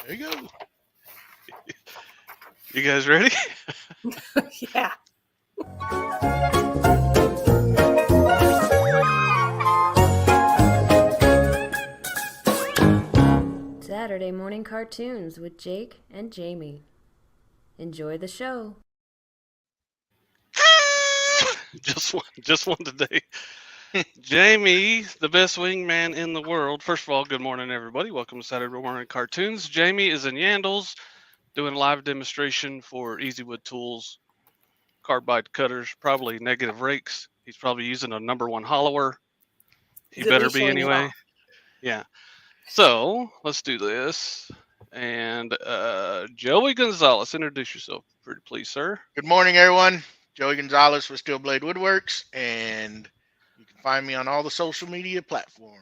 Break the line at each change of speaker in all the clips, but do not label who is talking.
There you go.
You guys ready?
Yeah.
Saturday morning cartoons with Jake and Jamie. Enjoy the show.
just one today. Jamie, the best wingman in the world. First of all, good morning, everybody. Welcome to Saturday morning cartoons. Jamie is in Yandles doing a live demonstration for Easy Wood Tools, carbide cutters, probably negative rakes. He's probably using a number 1 hollower. He
He's at
better
least
be
showing it
anyway.
off.
Yeah. So let's do this. And Joey Gonzalez, introduce yourself, pretty please, sir.
Good morning, everyone. Joey Gonzalez for Steel Blade Woodworks, and you can find me on all the social media platforms.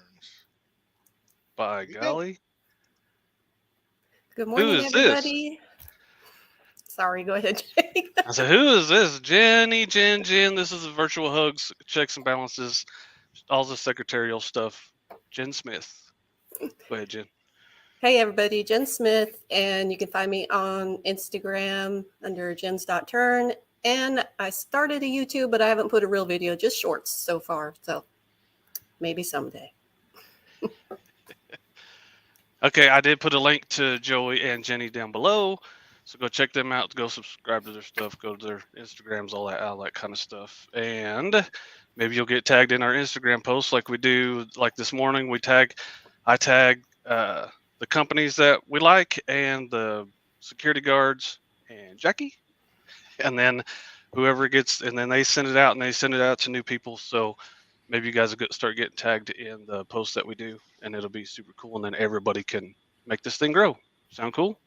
By golly.
Good morning,
is
everybody. Sorry, go ahead, Jake.
I said, who is this? Jen. This is Virtual Hugs, Checks and Balances, all the secretarial stuff. Jen Smith. Go ahead, Jen.
Hey, everybody. Jen Smith, and you can find me on Instagram under jens.turn. And I started a YouTube, but I haven't put a real video, just shorts so far. So maybe someday.
Okay, I did put a link to Joey and Jenny down below. So go check them out. Go subscribe to their stuff. Go to their Instagrams, all that kind of stuff. And maybe you'll get tagged in our Instagram posts like we do. Like this morning, I tag the companies that we like and the security guards and Jackie. And then whoever gets, and then they send it out to new people. So maybe you guys will start getting tagged in the posts that we do, and it'll be super cool. And then everybody can make this thing grow. Sound cool?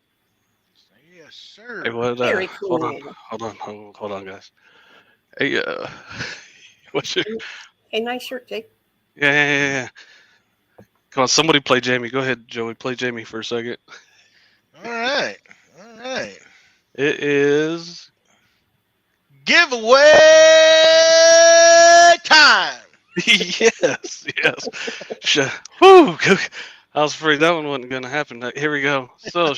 Yes, sir.
Hey, what,
Very cool.
Hold on, guys. Hey, what's your?
Hey, nice shirt, Jake.
Yeah. Come on, somebody play Jamie. Go ahead, Joey. Play Jamie for a second.
All right.
It is
giveaway time.
yes. Woo! I was afraid that one wasn't going to happen. Here we go. So,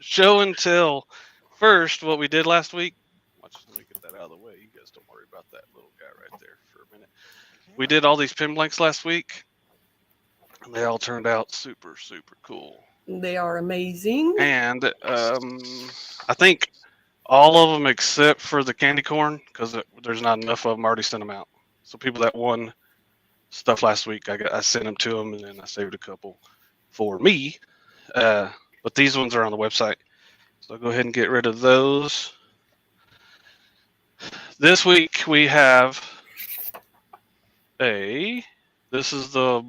show and tell. First, what we did last week. Let me get that out of the way. You guys don't worry about that little guy right there for a minute. We did all these pin blanks last week, and they all turned out super, super cool.
They are amazing.
And I think all of them except for the candy corn, because there's not enough of them, already sent them out. So people that won stuff last week, I sent them to them, and then I saved a couple for me. But these ones are on the website. So I'll go ahead and get rid of those. This week we have this is the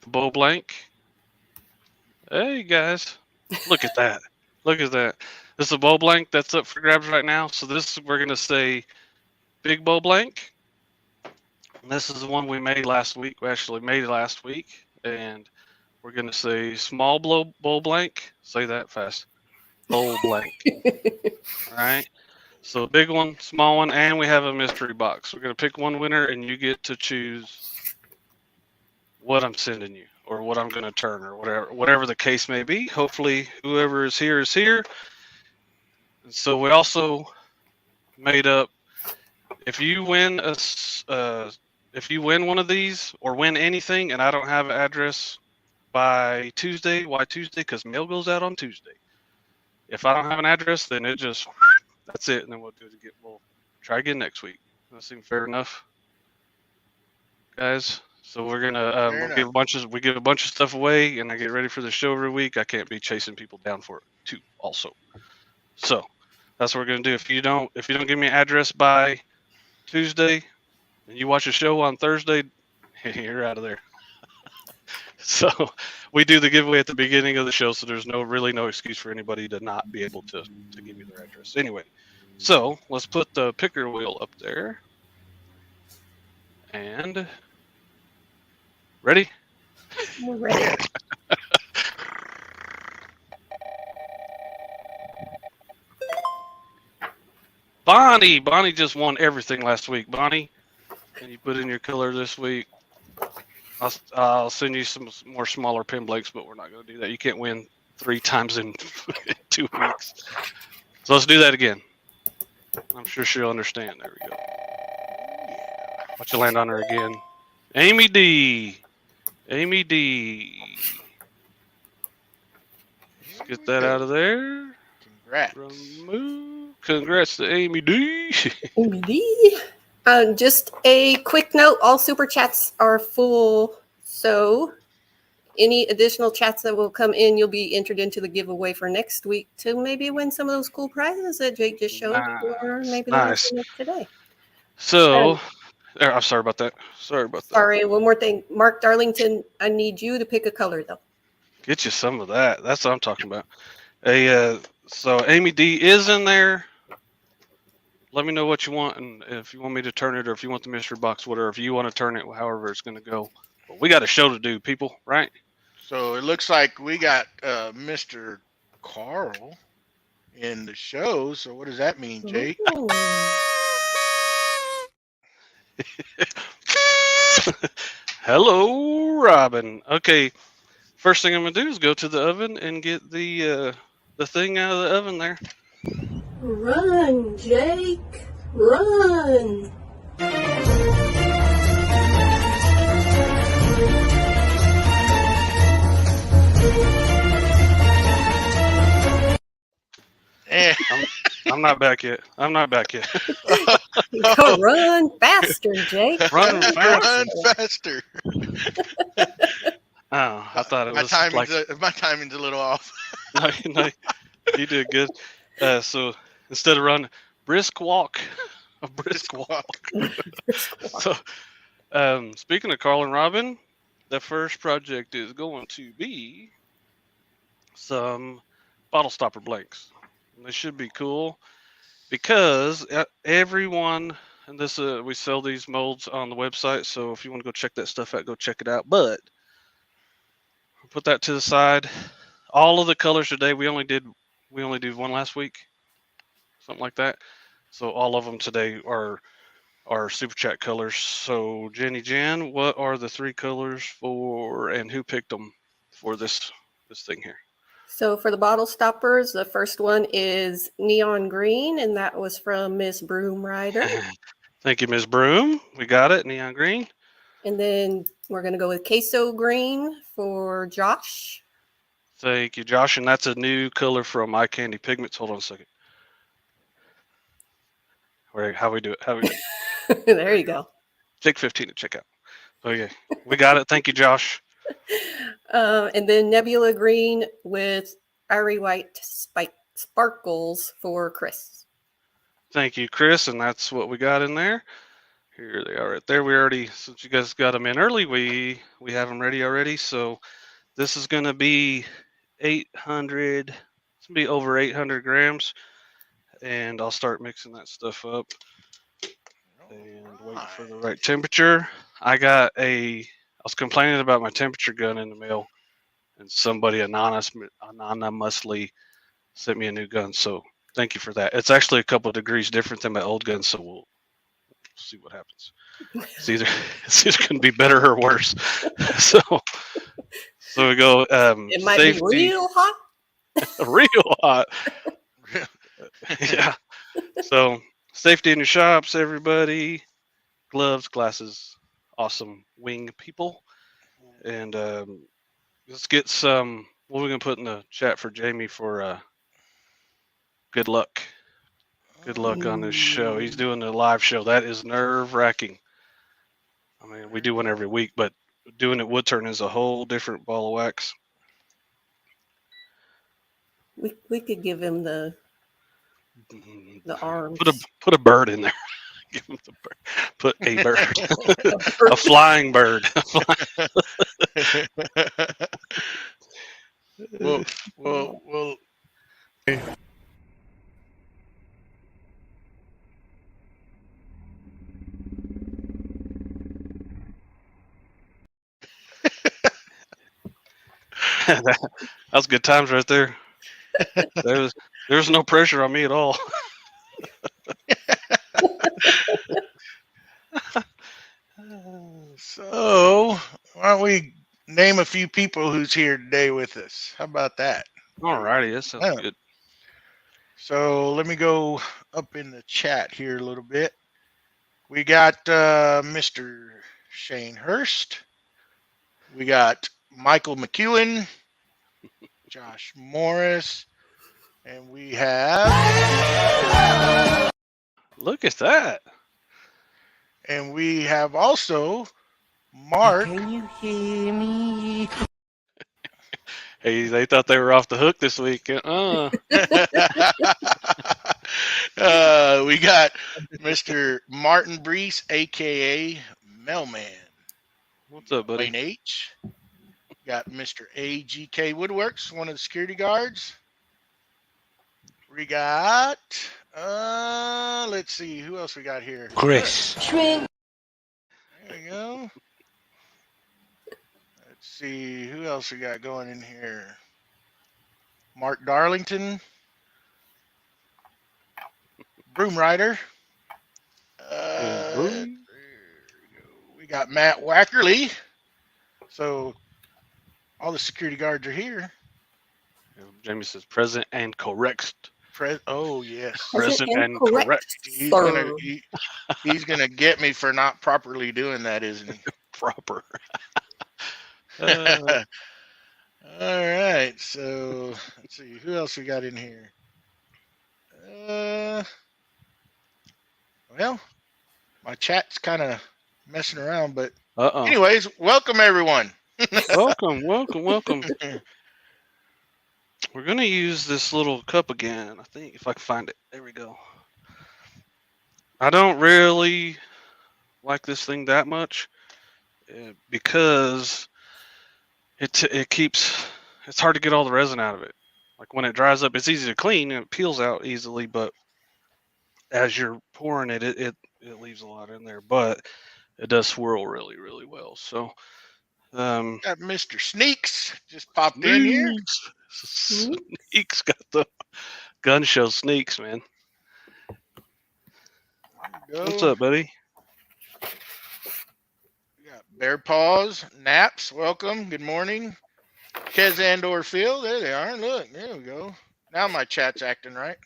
bow blank. Hey guys, look at that. Look at that. This is a bow blank that's up for grabs right now. So we're going to say big bow blank. And this is the one we made last week. We actually made it last week. And we're going to say small bow blank. Say that fast. Bow blank. All right. So big one, small one, and we have a mystery box. We're going to pick one winner, and you get to choose what I'm sending you or what I'm going to turn or whatever the case may be. Hopefully whoever is here is here. And so we also made up, if you win one of these or win anything and I don't have an address by Tuesday, why Tuesday? Because mail goes out on Tuesday. If I don't have an address, then that's it, and then we'll do it again. We'll try again next week. That seems fair enough, guys. So we're gonna give a bunch of stuff away, and I get ready for the show every week. I can't be chasing people down for it too, also. So that's what we're gonna do. If you don't give me an address by Tuesday, and you watch a show on Thursday, you're out of there. So we do the giveaway at the beginning of the show, so there's really no excuse for anybody to not be able to give me their address. Anyway, so let's put the picker wheel up there. And ready?
We're ready.
Bonnie just won everything last week. Bonnie, can you put in your color this week? I'll send you some more smaller pin blanks, but we're not going to do that. You can't win 3 times in 2 weeks. So let's do that again. I'm sure she'll understand. There we go. Watch you land on her again. Amy D. Amy D. Let's get that out of there.
Congrats.
Remove. Congrats to Amy D.
Just a quick note, all super chats are full, so any additional chats that will come in, you'll be entered into the giveaway for next week to maybe win some of those cool prizes that Jake just showed, or maybe the
Nice.
one today.
So, I'm sorry about that. Sorry about that.
Sorry, one more thing. Mark Darlington, I need you to pick a color, though.
Get you some of that. That's what I'm talking about. So Amy D is in there. Let me know what you want, and if you want me to turn it, or if you want the mystery box, whatever. If you want to turn it, however it's going to go. But we got a show to do, people, right?
So it looks like we got Mr. Carl in the show. So what does that mean, Jake?
Ooh.
Hello, Robin. Okay, first thing I'm going to do is go to the oven and get the thing out of the oven there.
Run, Jake, run.
Eh.
I'm not back yet. I'm not back yet.
Go run faster, Jake.
Run
Run faster.
Oh, I thought it
My
was
my timing's a little off.
no, you did good. So instead of run, brisk walk. A brisk walk. So, speaking of Carl and Robin, the first project is going to be some bottle stopper blanks. And they should be cool because everyone, and this we sell these molds on the website. So if you want to go check that stuff out, go check it out. But put that to the side. All of the colors today, we only did one last week, something like that. So all of them today are super chat colors. So Jenny Jan, what are the 3 colors for, and who picked them for this thing here?
So for the bottle stoppers, the first one is neon green, and that was from Miss Broom Rider.
Thank you, Ms. Broom. We got it, neon green.
And then we're going to go with queso green for Josh.
Thank you, Josh. And that's a new color from My Candy Pigments. Hold on a second. How we do it?
There you go.
Take 15 to check out. Okay, we got it. Thank you, Josh.
And then Nebula Green with Irie White Sparkles for Chris.
Thank you, Chris. And that's what we got in there. Here they are right there. We already, since you guys got them in early, we have them ready already. So this is going to be 800. It's going to be over 800 grams. And I'll start mixing that stuff up and waiting for the right temperature. I was complaining about my temperature gun in the mail, and somebody anonymously sent me a new gun. So thank you for that. It's actually a couple of degrees different than my old gun, so we'll see what happens. It's either going to be better or worse. So we go.
It might be real hot.
Real hot. Yeah. So safety in your shops, everybody. Gloves, glasses, awesome wing people. And let's get some. What are we gonna put in the chat for Jamie for good luck? Good luck on this show. He's doing a live show. That is nerve-wracking. I mean, we do one every week, but doing it wood turn is a whole different ball of wax.
We could give him the arms.
Put a bird in there. Give him the bird. Put a bird. A flying bird.
Well.
That was good times right there. There's no pressure on me at all.
So why don't we name a few people who's here today with us? How about that?
Alrighty, that sounds
Yeah.
good.
So let me go up in the chat here a little bit. We got Mr. Shane Hurst. We got Michael McEwen, Josh Morris, and we have also Mark.
Can you hear me?
Hey, they thought they were off the hook this week.
We got Mr. Martin Brees, aka Mailman.
What's up, buddy?
Wayne H. Got Mr. AGK Woodworks, one of the security guards. We got let's see, who else we got here?
Chris.
There we go. Let's see, who else we got going in here? Mark Darlington. Broom Rider. We got Matt Wackerly. So all the security guards are here.
Jamie says present and correct.
Oh yes.
Present and correct.
He's gonna get me for not properly doing that, isn't he?
Proper.
All right. So let's see who else we got in here. Well, my chat's kind of messing around, but anyways, welcome everyone.
welcome. We're gonna use this little cup again. I think if I can find it. There we go. I don't really like this thing that much because it keeps. It's hard to get all the resin out of it. Like when it dries up, it's easy to clean and it peels out easily, but as you're pouring it, it leaves a lot in there. But it does swirl really, really well. So
got Mr. Sneaks just popped in here.
Sneaks got the gun show. Sneaks, man. What's up, buddy?
We got Bear Paws, Naps, welcome, good morning. Kez Andor Phil, there they are. Look, there we go. Now my chat's acting right.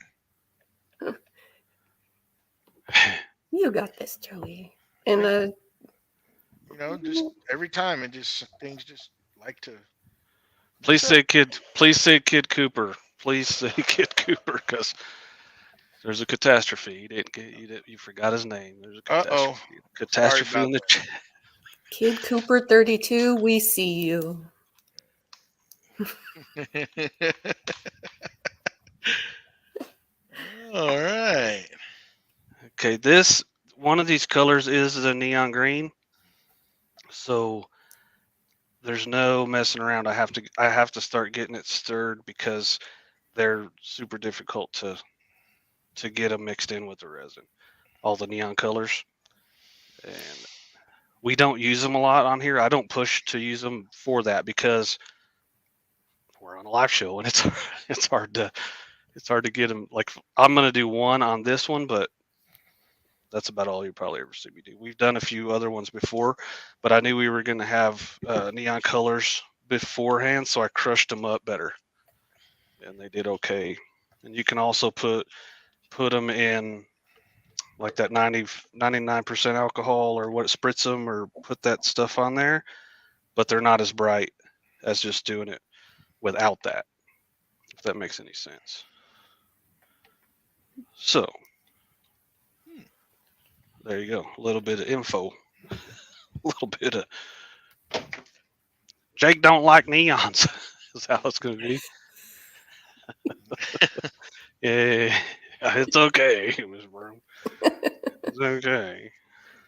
You got this, Joey. And
you know, just every time things just like to.
Please say Kid Cooper. Please say Kid Cooper, because there's a catastrophe. You forgot his name. There's a catastrophe. Catastrophe in the chat.
Kid Cooper 32, we see you.
All right.
Okay, one of these colors is the neon green, so there's no messing around. I have to start getting it stirred because they're super difficult to get them mixed in with the resin. All the neon colors, and we don't use them a lot on here. I don't push to use them for that because we're on a live show and it's hard to get them. Like I'm gonna do one on this one, but that's about all you probably ever see me do. We've done a few other ones before, but I knew we were going to have neon colors beforehand, so I crushed them up better, and they did okay. And you can also put them in like that 99% alcohol or what, spritz them or put that stuff on there, but they're not as bright as just doing it without that, if that makes any sense. So there you go. A little bit of info. A little bit of Jake don't like neons. Is how it's going to be. Yeah, it's okay, Ms. Broom. It's okay.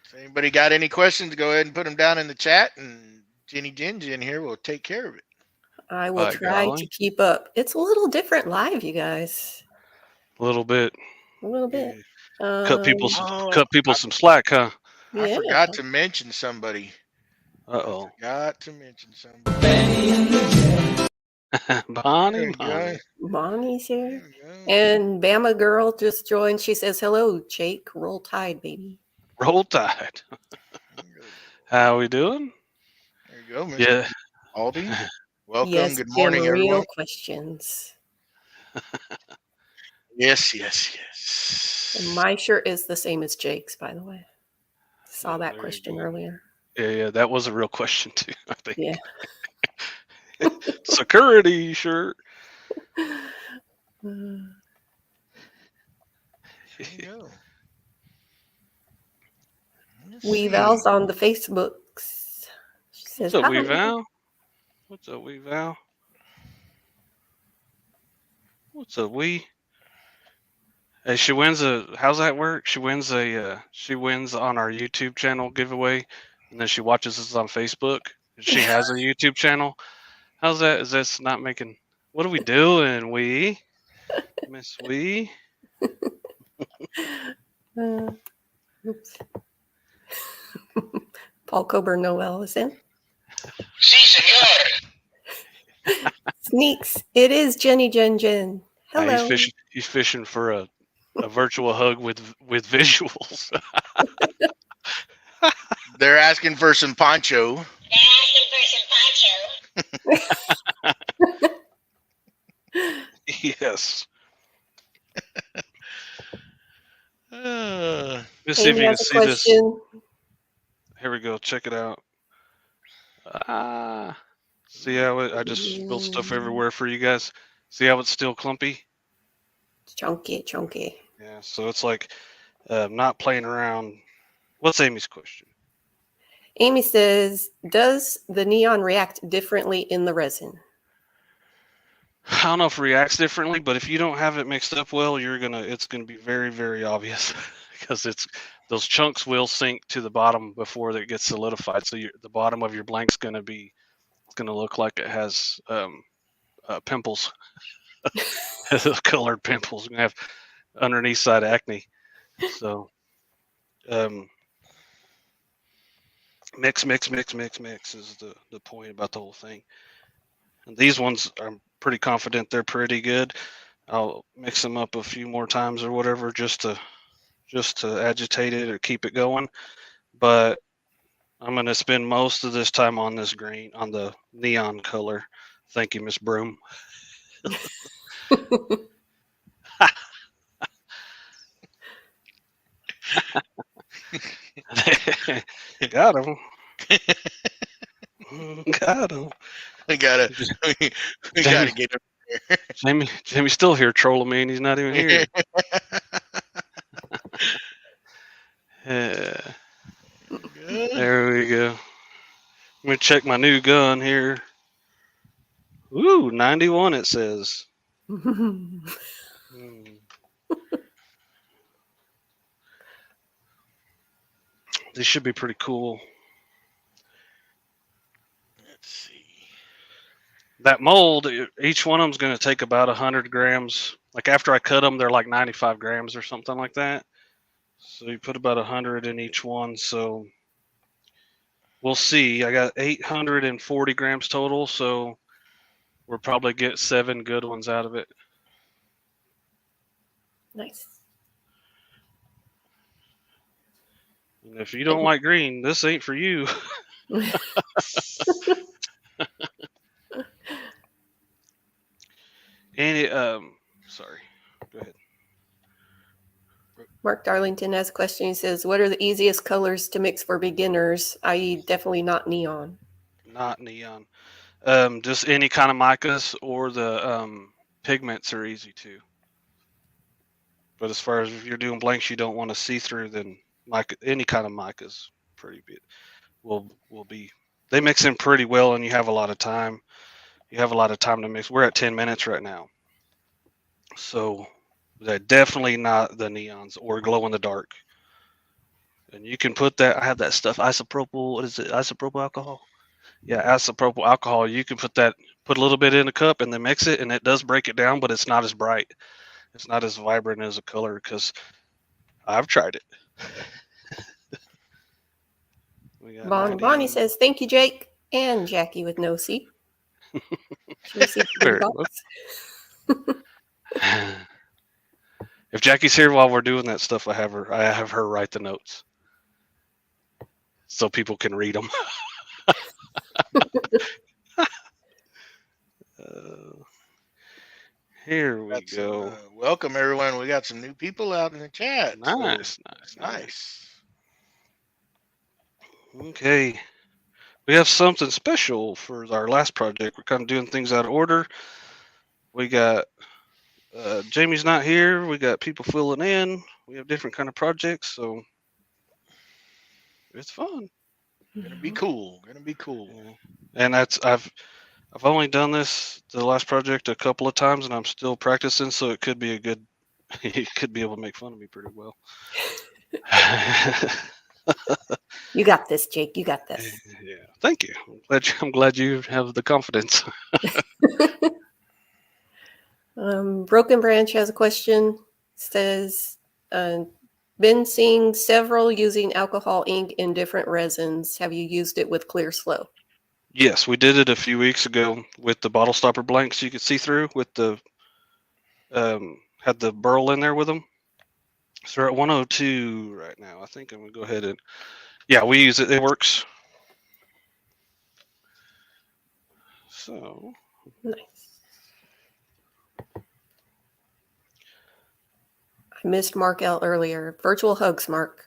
If anybody got any questions, go ahead and put them down in the chat, and Jenny Gingy in here will take care of it.
I will try to keep up. It's a little different live, you guys.
A little bit.
A little bit.
Yeah. Cut people some slack, huh?
I forgot to mention somebody.
Uh-oh.
Forgot to mention somebody.
Bonnie's here. And Bama Girl just joined. She says, hello, Jake. Roll Tide, baby.
Roll Tide. How we doing?
There you go, Mr.
Yeah.
Aldi. Welcome.
Yes,
good morning,
real
everyone.
questions.
Yes, yes, yes.
And my shirt is the same as Jake's, by the way. Saw
Yeah,
that
there you
question
go.
earlier.
Yeah, that was a real question too, I think.
Yeah.
Security shirt.
Uh,
There you go. Let's
Wee
see.
Val's on the Facebooks. She says,
What's up,
hi.
Wee Val? What's up, Wee Val? What's up, Wee? Hey, she wins a. How's that work? She wins a. She wins on our YouTube channel giveaway, and then she watches us on Facebook. She has a YouTube channel. How's that? Is this not making? What are we doing, Wee? Miss Wee?
Oops. Paul Coburn Noel is in.
Si, senor.
Sneaks. It is Jenny Jen Jen. Hello.
He's fishing. He's fishing for a virtual hug with visuals.
They're asking for some poncho.
Yes.
Uh,
Let's see if
Amy
you can
has a
see this.
question.
Here we go. Check it out. See how I just spilled stuff everywhere for you guys. See how it's still clumpy?
Chunky, chunky.
Yeah. So it's like not playing around. What's Amy's question?
Amy says, does the neon react differently in the resin?
I don't know if it reacts differently, but if you don't have it mixed up well, it's gonna be very, very obvious because those chunks will sink to the bottom before it gets solidified. So the bottom of your blank's gonna look like it has pimples, colored pimples. You're gonna have underneath side acne. So mix is the point about the whole thing. And these ones, I'm pretty confident they're pretty good. I'll mix them up a few more times or whatever just to agitate it or keep it going. But I'm going to spend most of this time on this green, on the neon color. Thank you, Miss Broom. Got him. Got him.
we gotta get him there.
Jamie's still here trolling me, and he's not even here.
Good.
There we go. I'm gonna check my new gun here. Ooh, 91 it says. These should be pretty cool.
Let's see.
That mold, each one of them's going to take about 100 grams. Like after I cut them, they're like 95 grams or something like that. So you put about 100 in each one. So we'll see. I got 840 grams total. So we'll probably get 7 good ones out of it.
Nice.
And if you don't like green, this ain't for you. And sorry, go ahead.
Mark Darlington has a question. He says, what are the easiest colors to mix for beginners, i.e. definitely not neon?
Not neon. Just any kind of micas or the pigments are easy too. But as far as if you're doing blanks you don't want to see through, then mica, any kind of mica's pretty good. Will be. They mix in pretty well, and you have a lot of time. You have a lot of time to mix. We're at 10 minutes right now. So they're definitely not the neons or glow in the dark. And you can put that, I have that stuff, isopropyl, what is it, isopropyl alcohol? Yeah, isopropyl alcohol. You can put a little bit in a cup and then mix it, and it does break it down, but it's not as bright. It's not as vibrant as a color because I've tried it.
Bonnie says, thank you, Jake and Jackie with no C. She received a
Very
box.
If Jackie's here while we're doing that stuff, I have her write the notes so people can read them. Here we
Got some,
go.
welcome everyone. We got some new people out in the chat. so
Nice.
nice.
Okay. We have something special for our last project. We're kind of doing things out of order. We got Jamie's not here. We got people filling in. We have different kind of projects, so it's fun.
Gonna be cool.
Yeah. And I've only done this the last project a couple of times, and I'm still practicing, so it could be a good. You could be able to make fun of me pretty well.
You got this, Jake. You got this.
Yeah, thank you. I'm glad you have the confidence.
Broken Branch has a question. Says, been seeing several using alcohol ink in different resins. Have you used it with Clear Slow?
Yes, we did it a few weeks ago with the bottle stopper blanks you could see through with the had the burl in there with them. So we're at 102 right now. I think I'm gonna go ahead and we use it. It works. So
Nice. I missed Mark out earlier. Virtual hugs, Mark.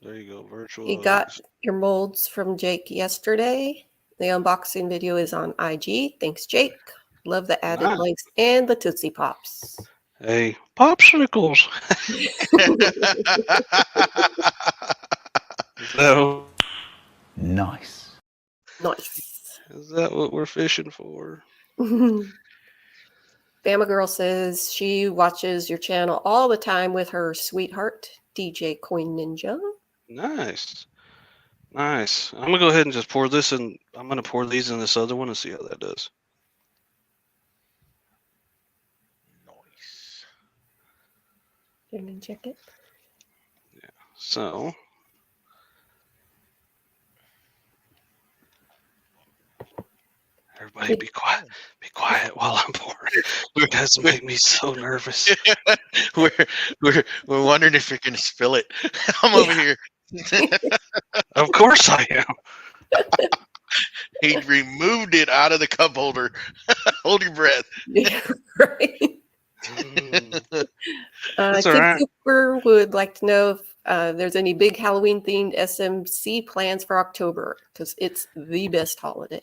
there you go, virtual.
You got your molds from Jake yesterday. The unboxing video is on IG. Thanks, Jake. Love the added
Nice.
links and the Tootsie Pops.
Hey, popsicles. So
Nice.
Nice.
is that what we're fishing for?
Bama Girl says she watches your channel all the time with her sweetheart, DJ Coin Ninja.
Nice. Nice. I'm gonna go ahead and just pour this in. I'm gonna pour these in this other one and see how that does.
Nice.
Can you check it?
So everybody be quiet. Be quiet while I'm pouring. You guys make me so nervous.
we're wondering if you're gonna spill it. I'm over here.
Of course I am.
He removed it out of the cup holder. Hold your breath.
Yeah, right.
That's all
Kid
right.
Cooper would like to know if there's any big Halloween themed SMC plans for October, because it's the best holiday.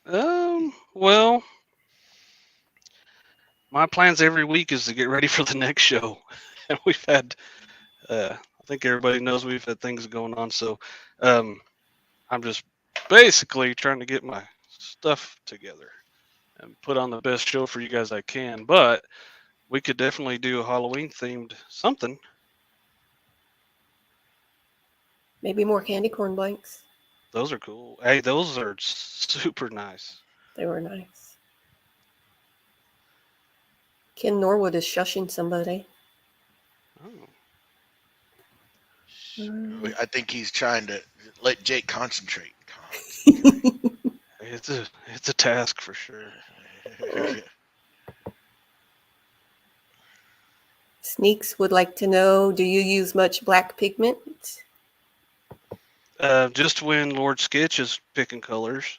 Well, my plans every week is to get ready for the next show. And we've had, I think everybody knows we've had things going on. So I'm just basically trying to get my stuff together and put on the best show for you guys I can. But we could definitely do a Halloween themed something.
Maybe more candy corn blanks.
Those are cool. Hey, those are super nice.
They were nice. Ken Norwood is shushing somebody.
Oh.
I think he's trying to let Jake concentrate.
It's a task for sure.
Sneaks would like to know, do you use much black pigment?
Just when Lord Sketch is picking colors.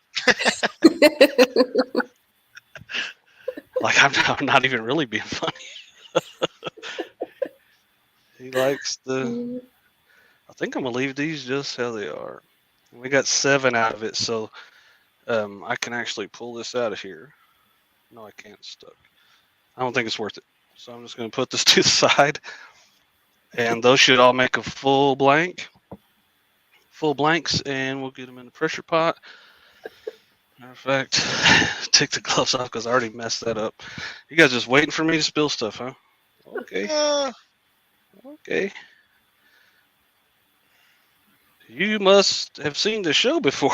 Like I'm not even really being funny. He likes the. I think I'm gonna leave these just how they are. We got 7 out of it, so I can actually pull this out of here. No, I can't. It's stuck. I don't think it's worth it. So I'm just gonna put this to the side, and those should all make a full blank. Full blanks, and we'll get them in the pressure pot. Matter of fact, take the gloves off because I already messed that up. You guys just waiting for me to spill stuff, huh? Okay. Okay. You must have seen the show before.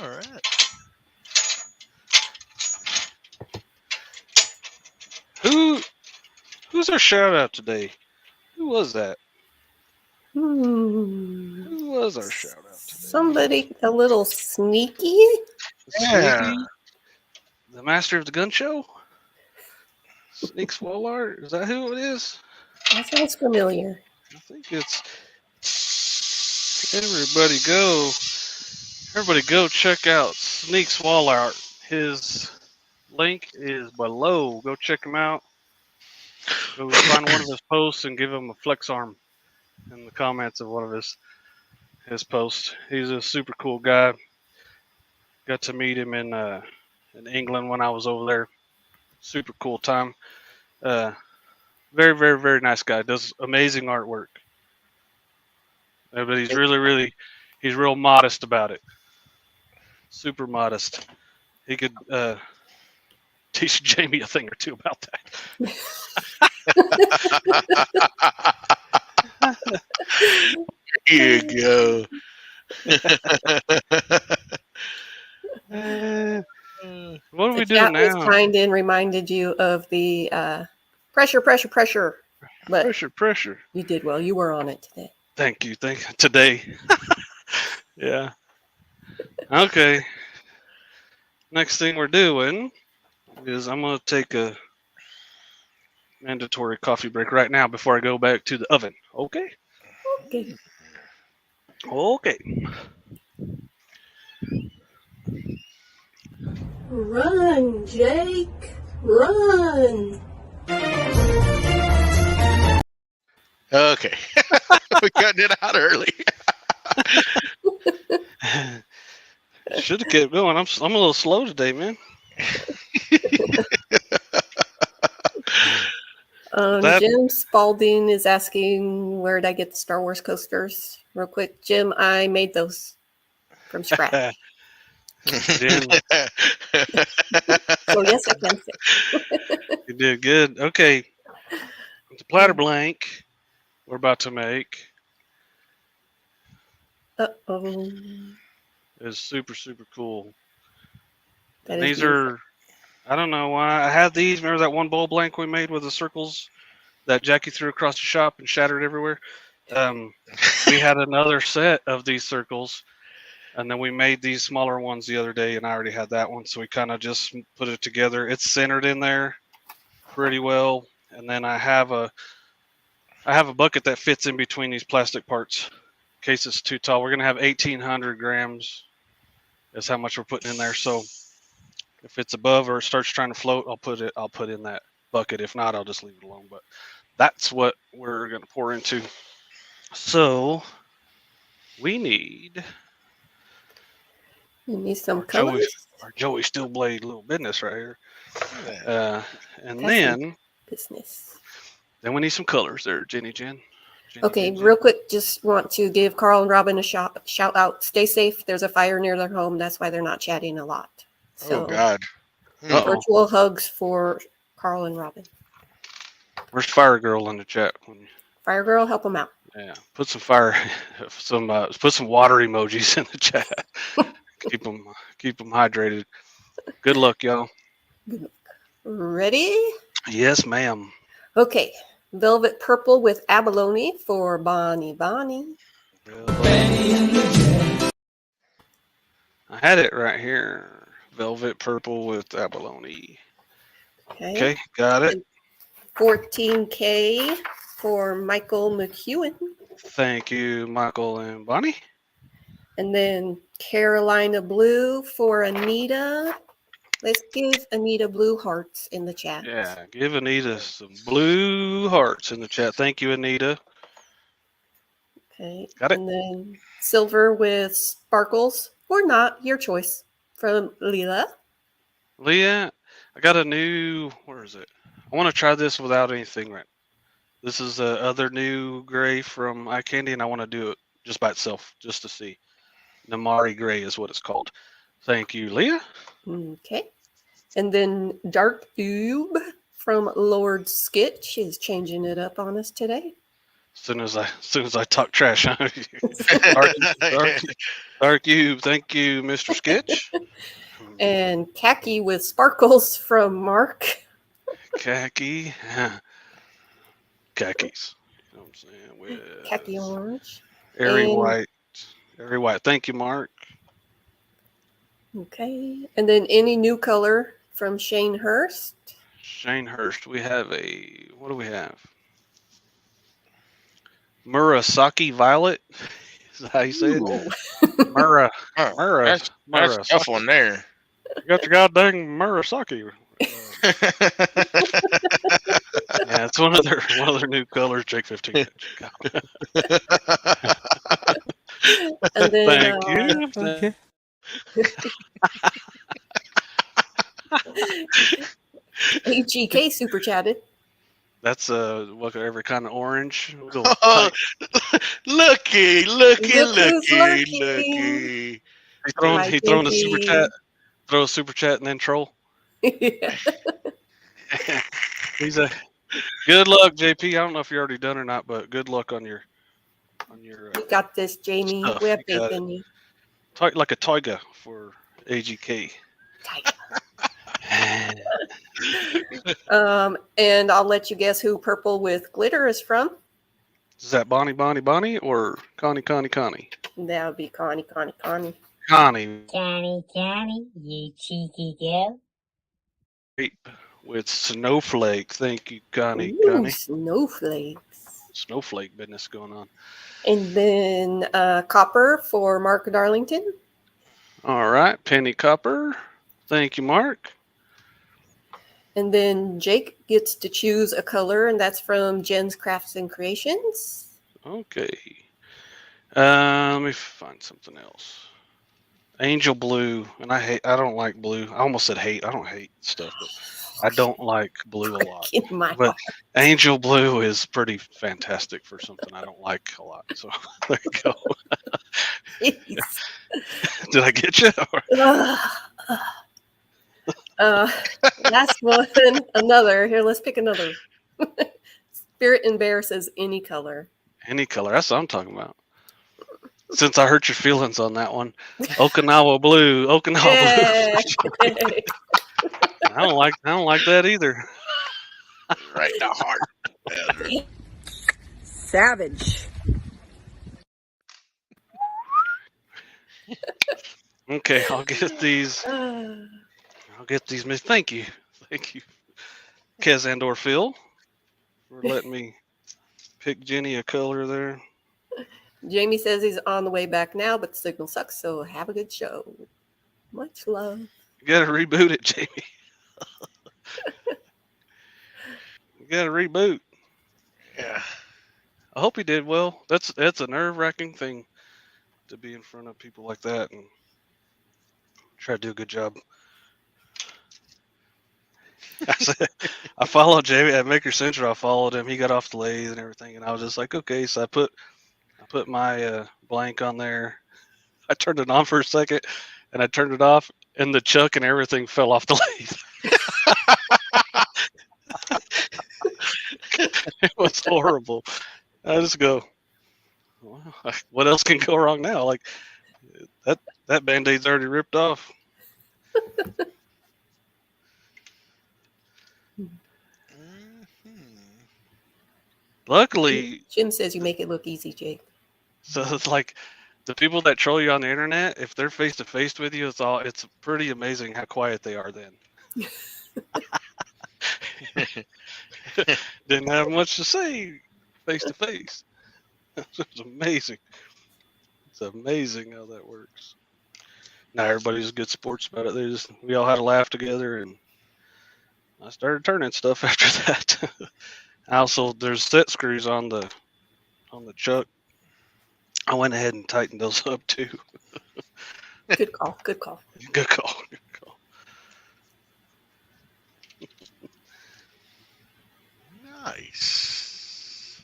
All right.
Who's our shout out today? Who was that?
Hmm.
Who was our shout out today?
Somebody a little sneaky?
Yeah.
Sneaky? The master of the gun show? Sneak Swallard? Is that who it is?
That sounds familiar.
I think it's everybody go. Everybody go check out Sneak's wall art. His link is below. Go check him out. Go find one of his posts and give him a flex arm in the comments of one of his posts. He's a super cool guy. Got to meet him in England when I was over there. Super cool time. Very, very, very nice guy. Does amazing artwork. But he's he's real modest about it. Super modest. He could teach Jamie a thing or two about that.
Here you go.
What do we
The
do
chat
now?
was kind and reminded you of the pressure. But
Pressure.
you did well. You were on it today.
Thank you. Today. Yeah. Okay. Next thing we're doing is I'm going to take a mandatory coffee break right now before I go back to the oven. Okay?
Okay.
Okay.
Run, Jake. Run.
Okay. We cutting it out early.
Should have kept going. I'm a little slow today, man.
Jim Spalding is asking, where did I get the Star Wars coasters? Real quick, Jim, I made those from scratch.
Jim,
So yes, I can say.
you did good. Okay. The platter blank we're about to make
Uh-oh.
is super, super cool.
That
And
is
these
beautiful.
are, I don't know why. I had these. Remember that one bowl blank we made with the circles that Jackie threw across the shop and shattered everywhere? We had another set of these circles, and then we made these smaller ones the other day, and I already had that one, so we kind of just put it together. It's centered in there pretty well, and then I have a bucket that fits in between these plastic parts in case it's too tall. We're gonna have 1,800 grams. That's how much we're putting in there. So if it's above or it starts trying to float, I'll put in that bucket. If not, I'll just leave it alone. But that's what we're gonna pour into. So we need
You need some
our
colors.
Joey Steel Blade little business right here. And
That's
then
business.
we need some colors there, Jenny Jen.
Okay, real quick, just want to give Carl and Robin a shout out. Stay safe. There's a fire near their home. That's why they're not chatting a lot. So,
Oh, God.
virtual hugs for Carl and Robin.
Where's Fire Girl in the chat?
Fire Girl, help them out.
Yeah, put some fire, put some water emojis in the chat. keep them hydrated. Good luck, y'all.
Ready?
Yes, ma'am.
Okay. Velvet Purple with Abalone for Bonnie.
I had it right here. Velvet Purple with Abalone. Okay, got it.
14K for Michael McEwen.
Thank you, Michael and Bonnie.
And then Carolina Blue for Anita. Let's give Anita blue hearts in the chat.
Yeah, give Anita some blue hearts in the chat. Thank you, Anita.
Okay.
Got it.
And then silver with sparkles or not, your choice, from Leela.
Leah, I got a new, where is it? I want to try this without anything right. This is the other new gray from Eye Candy, and I want to do it just by itself, just to see. Namari Gray is what it's called. Thank you, Leah.
Okay. And then Dark Oob from Lord Skitch is changing it up on us today.
As soon as I talk trash on you. Dark Cube, thank you, Mr. Sketch.
And Khaki with Sparkles from Mark.
Khaki. Khakis. You know what I'm saying? With
Khaki orange.
Airy
And-
white. Airy white. Thank you, Mark.
Okay. And then any new color from Shane Hurst.
Shane Hurst. We have what do we have? Murasaki Violet. Is that how you say it?
Ooh.
Murrah.
Oh,
Murrah.
that's a tough
Murrah.
one there.
You got your goddamn Murasaki. Yeah, it's one of their new colors, Jake 15.
And then
Thank you.
Okay.
HEK super chatted.
That's every kind of orange. We'll go
Oh, looky,
Look who's lurking.
looky.
Hi,
he throwing a super
JP.
chat, throw a super chat and then troll.
Yeah.
He's a good luck, JP. I don't know if you're already done or not, but good luck on your
You got this, Jamie.
Stuff,
We have
you got
faith
it.
in you.
like a toiga for AGK.
And I'll let you guess who purple with glitter is from.
Is that Bonnie or Connie?
That would be Connie.
Connie.
Johnny, you cheeky girl.
Grape with snowflake. Thank you, Connie.
Ooh, snowflakes.
Snowflake business going on.
And then copper for Mark Darlington.
All right, Penny Copper. Thank you, Mark.
And then Jake gets to choose a color, and that's from Jen's Crafts and Creations.
Okay. Let me find something else. Angel blue, and I don't like blue. I almost said hate. I don't hate stuff, but I don't like blue a lot.
In my
But
heart.
angel blue is pretty fantastic for something I don't like a lot. So there you go.
Jeez.
Did I get you?
Last one, another. Here, let's pick another. Spirit and Bear says any color.
Any color. That's what I'm talking about. Since I hurt your feelings on that one, Okinawa blue.
Yay.
Blue. I don't like that either.
Right in the heart.
Savage.
Okay, I'll get these. Thank you, Kez and or Phil, for letting me pick Jenny a color there.
Jamie says he's on the way back now, but the signal sucks, so have a good show. Much love.
You gotta reboot it, Jamie. You gotta reboot.
Yeah.
I hope he did well. That's a nerve-wracking thing to be in front of people like that and try to do a good job. I followed Jamie at Maker Central. I followed him. He got off the lathe and everything, and I was just like, okay. So I put my blank on there. I turned it on for a second, and I turned it off, and the chuck and everything fell off the lathe. It was horrible. I just go, well, what else can go wrong now? Like that Band-Aid's already ripped off. Luckily,
Jim says you make it look easy, Jake.
so it's like the people that troll you on the internet, if they're face to face with you, it's pretty amazing how quiet they are then. Didn't have much to say face to face. It's amazing. It's amazing how that works. Now everybody's good sports about it. We all had a laugh together, and I started turning stuff after that. Also, there's set screws on the chuck. I went ahead and tightened those up too.
Good call. Good call.
Good call. Good call.
Nice.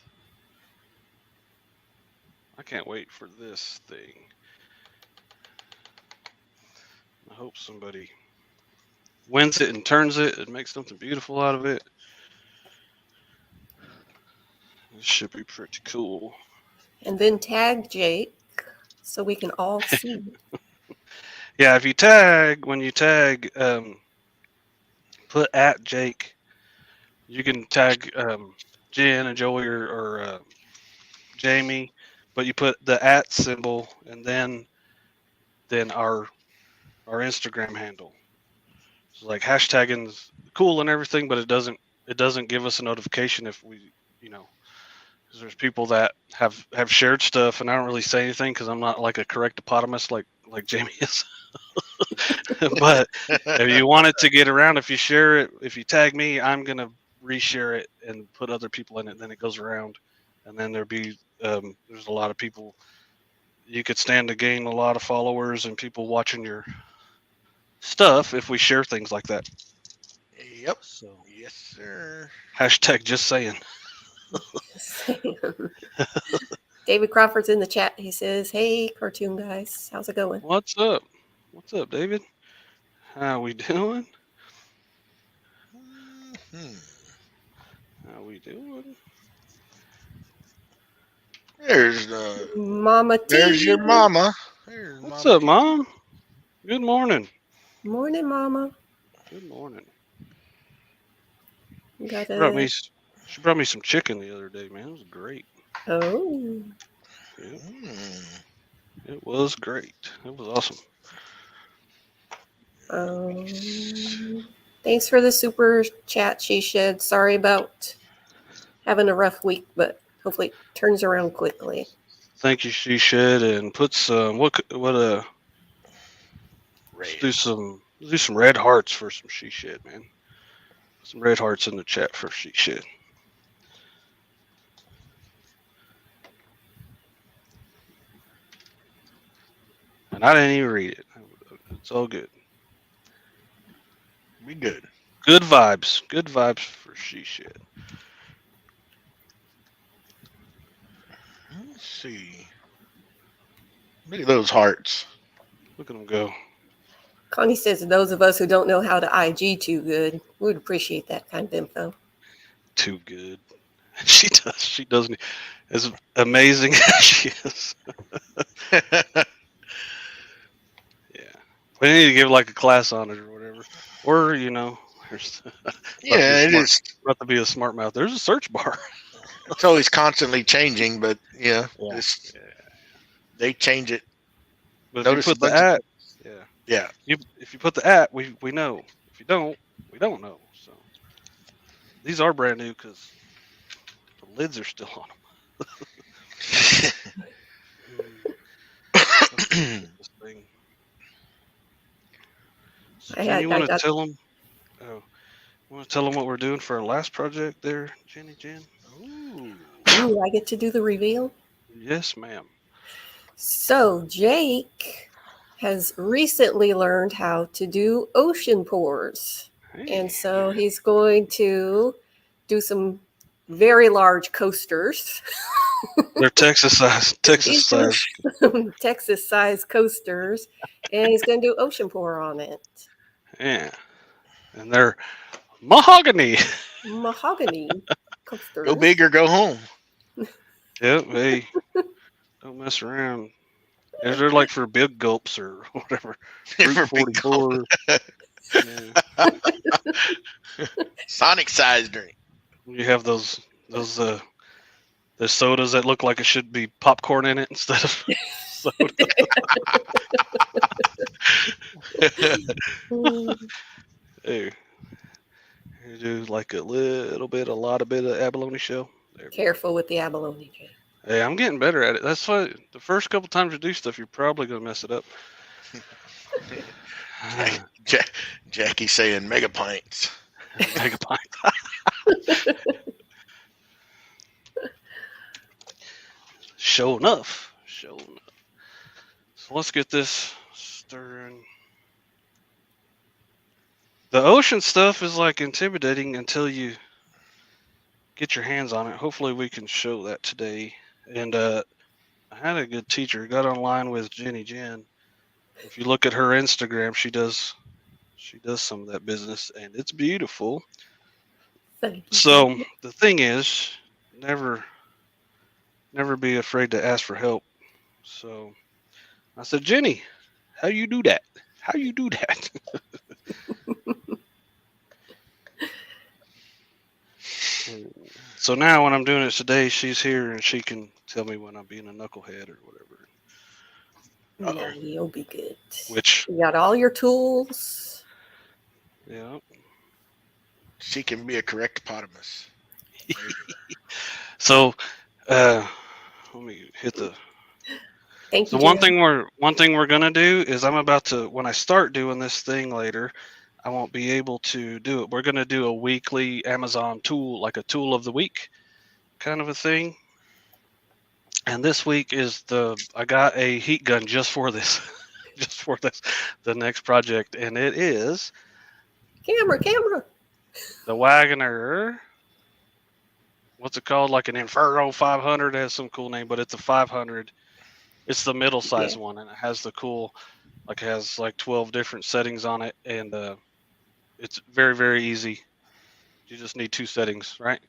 I can't wait for this thing. I hope somebody wins it and turns it and makes something beautiful out of it. This should be pretty cool.
And then tag Jake so we can all see.
Yeah, if you when you tag, put at Jake. You can tag Jen and Joey or Jamie, but you put the at symbol and then our Instagram handle. So like hashtagging's cool and everything, but it doesn't give us a notification if we 'Cause there's people that have shared stuff, and I don't really say anything because I'm not like a correctopotamus like Jamie is. But if you want it to get around, if you share it, if you tag me, I'm gonna reshare it and put other people in it. Then it goes around, and then there's a lot of people. You could stand to gain a lot of followers and people watching your stuff if we share things like that.
Yep.
So
Yes, sir.
hashtag just saying.
David Crawford's in the chat. He says, "Hey, cartoon guys, how's it going?"
What's up? What's up, David? How we doing? How we doing?
There's
Mama T.
there's your mama.
What's up, Mom? Good morning.
Morning, Mama.
Good morning.
You got
She brought me some chicken the other day, man. It was great.
Oh.
Yeah. It was great. It was awesome.
Thanks for the super chat, She Shed. Sorry about having a rough week, but hopefully it turns around quickly.
Thank you, She Shed, and put some let's do some red hearts for some She Shed, man. Some red hearts in the chat for She Shed. And I didn't even read it. It's all good.
Be good.
Good vibes. Good vibes for She Shed.
Let's see. Look at those hearts.
Look at them go.
Connie says, those of us who don't know how to IG too good, we would appreciate that kind of info.
Too good. She does. She doesn't. As amazing as she is. Yeah. We need to give like a class on it or whatever. Or, there's
Yeah, it is.
Not to be a smart mouth. There's a search bar.
It's always constantly changing, but
Yeah.
they change it.
But
Notice
if you put the at,
Yeah.
If you put the at, we know. If you don't, we don't know. So these are brand new because the lids are still on them. This thing. So you want to tell them? Oh, want to tell them what we're doing for our last project there, Jenny Jen?
Ooh, I get to do the reveal?
Yes, ma'am.
So Jake has recently learned how to do ocean pours.
Hey.
And so he's going to do some very large coasters.
They're Texas size. Texas
size coasters. And he's going to do ocean pour on it.
Yeah. And they're mahogany.
Mahogany coasters.
Go big or go home.
Yep. Hey, don't mess around. Is there like for big gulps or whatever?
For big gulp.
Yeah.
Sonic size drink.
You have those the sodas that look like it should be popcorn in it instead of soda. Hey, you do like a lot of abalone shell.
Careful with the abalone, Jake.
Hey, I'm getting better at it. That's why the first couple times you do stuff, you're probably going to mess it up.
Jackie saying mega pints.
Mega pints. Show enough. So let's get this stirring. The ocean stuff is like intimidating until you get your hands on it. Hopefully we can show that today. And I had a good teacher. Got online with Jenny Jen. If you look at her Instagram, she does some of that business, and it's beautiful. So the thing is, never be afraid to ask for help. So I said, Jenny, how you do that? How you do that? So now when I'm doing it today, she's here and she can tell me when I'm being a knucklehead or whatever.
Yeah, you'll be good.
Which
you got all your tools.
Yeah.
She can be a correctopotamus.
So Let me hit the.
Thank
So
you,
one
Jim.
thing we're gonna do is I'm about to, when I start doing this thing later, I won't be able to do it. We're gonna do a weekly Amazon tool, like a tool of the week kind of a thing. And this week is I got a heat gun just for this, the next project, and it is
Camera.
the Wagner. What's it called? Like an Inferno 500. It has some cool name, but it's a 500. It's the middle size one, and it has the cool, it has like 12 different settings on it, and it's very, very easy. You just need 2 settings, right?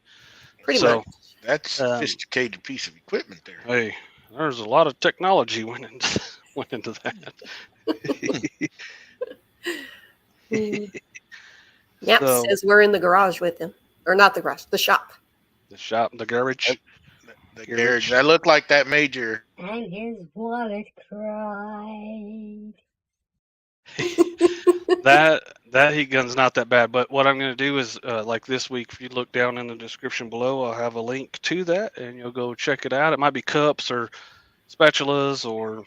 Pretty much.
That's a sophisticated piece of equipment there.
Hey, there's a lot of technology went into that.
Yep,
So,
says we're in the garage with him. Or not the garage, the shop.
the garage.
The garage. That looked like that major.
And his wallet cried.
That heat gun's not that bad, but what I'm going to do is like this week, if you look down in the description below, I'll have a link to that, and you'll go check it out. It might be cups or spatulas or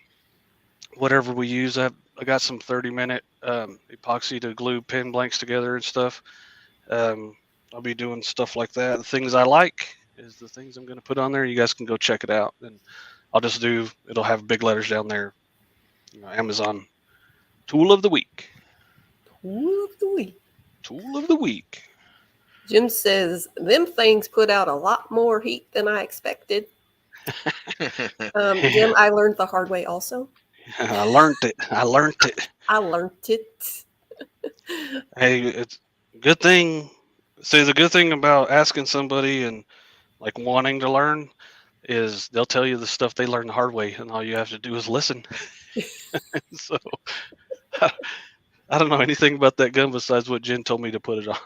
whatever we use. I got some 30-minute epoxy to glue pen blanks together and stuff. I'll be doing stuff like that. The things I like is the things I'm going to put on there. You guys can go check it out, and I'll just it'll have big letters down there, Amazon tool of the week. Tool of the week.
Jim says them things put out a lot more heat than I expected. Jim, I learned the hard way also.
I learned it. Hey, it's a good thing. See, the good thing about asking somebody and like wanting to learn is they'll tell you the stuff they learned the hard way, and all you have to do is listen. So I don't know anything about that gun besides what Jen told me to put it on.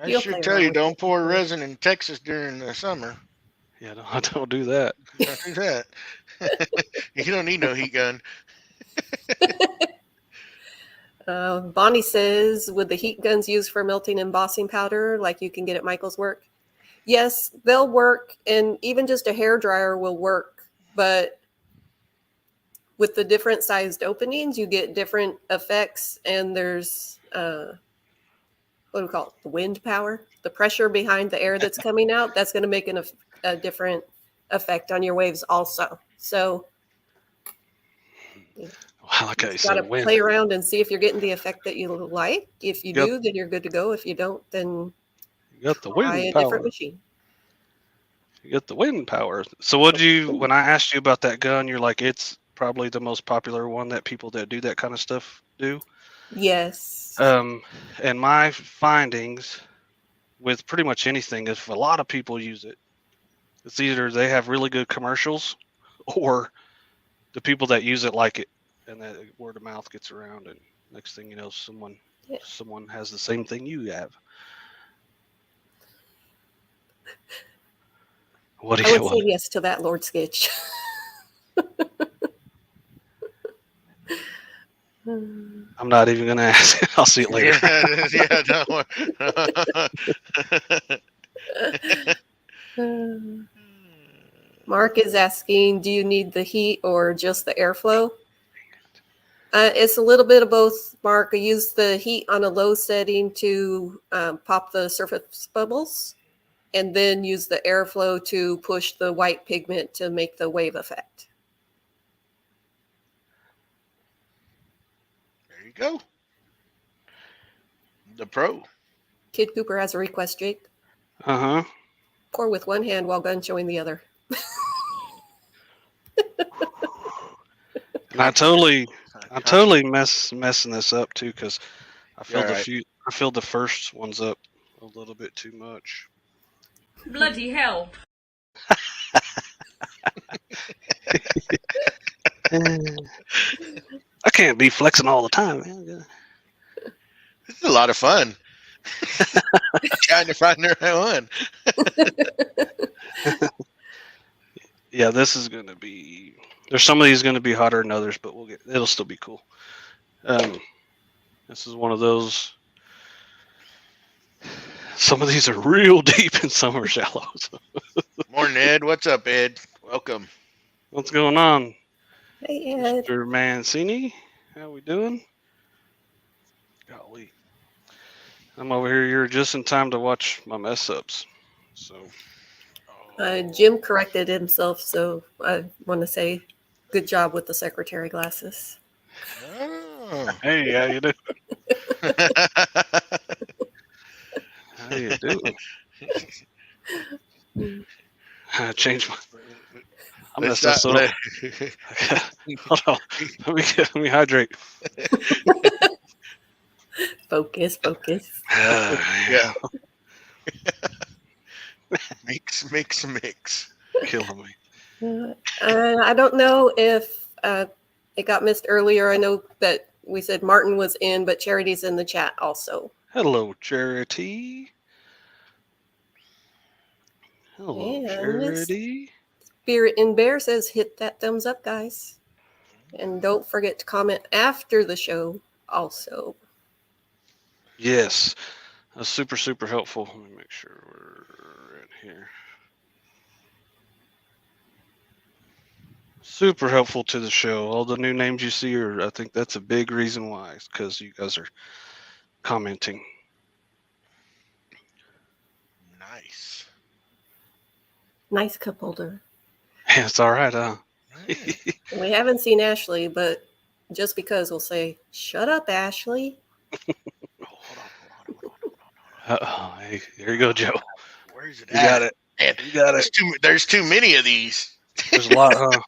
I should tell you, don't pour resin in Texas during the summer.
Yeah, no, don't do that.
Don't do that. You don't need no heat gun.
Bonnie says, would the heat guns used for melting embossing powder like you can get at Michael's work? Yes, they'll work, and even just a hair dryer will work, but with the different sized openings, you get different effects, and there's what do we call it? The wind power, the pressure behind the air that's coming out. That's going to make a different effect on your waves also. So
Okay,
you got to play around and see if you're getting the effect that you like. If you do, then you're good to go. If you don't, then
you got the
try
wind
a
power.
different machine.
You got the wind power. So when I asked you about that gun, you're like, it's probably the most popular one that people that do that kind of stuff do.
Yes.
And my findings with pretty much anything, if a lot of people use it, it's either they have really good commercials or the people that use it like it, and that word of mouth gets around, and next thing you know, someone has the same thing you have.
I would say yes to that, Lord Skitch.
I'm not even going to ask. I'll see it later.
Mark is asking, do you need the heat or just the airflow? It's a little bit of both, Mark. I use the heat on a low setting to pop the surface bubbles, and then use the airflow to push the white pigment to make the wave effect.
There you go. The pro.
Kid Cooper has a request, Jake.
Uh-huh.
Pour with one hand while gun showing the other.
And I'm totally messing this up too, because I filled the first ones up a little bit too much.
Bloody hell.
I can't be flexing all the time, man.
This is a lot of fun. Trying to find the right one.
Yeah, this is going to be... There's some of these going to be hotter than others, but it'll still be cool. This is one of those. Some of these are real deep and some are shallow. So
Morning, Ed. What's up, Ed? Welcome.
what's going on,
Hey, Ed.
Mr. Mancini? How we doing? Golly. I'm over here. You're just in time to watch my mess ups. So
Jim corrected himself, so I want to say good job with the secretary glasses.
Oh.
hey, how you doing? How you doing? I changed my. I messed this up. Hold on. Let me hydrate.
Focus.
Yeah. mix.
Killing me.
I don't know if it got missed earlier. I know that we said Martin was in, but Charity's in the chat also.
Hello, Charity. Hello,
And
Charity.
Spirit in Bear says hit that thumbs up, guys. And don't forget to comment after the show also.
Yes, that's super, super helpful. Let me make sure we're in here. Super helpful to the show. All the new names you see are, I think that's a big reason why, because you guys are commenting.
Nice.
Nice cup holder.
Yeah, it's all right, huh?
We haven't seen Ashley, but just because we'll say, shut up, Ashley.
Uh-oh, hey, here you go, Joe.
Where's it
You
at?
got it.
Man,
You got it.
there's too many of these.
There's a lot, huh?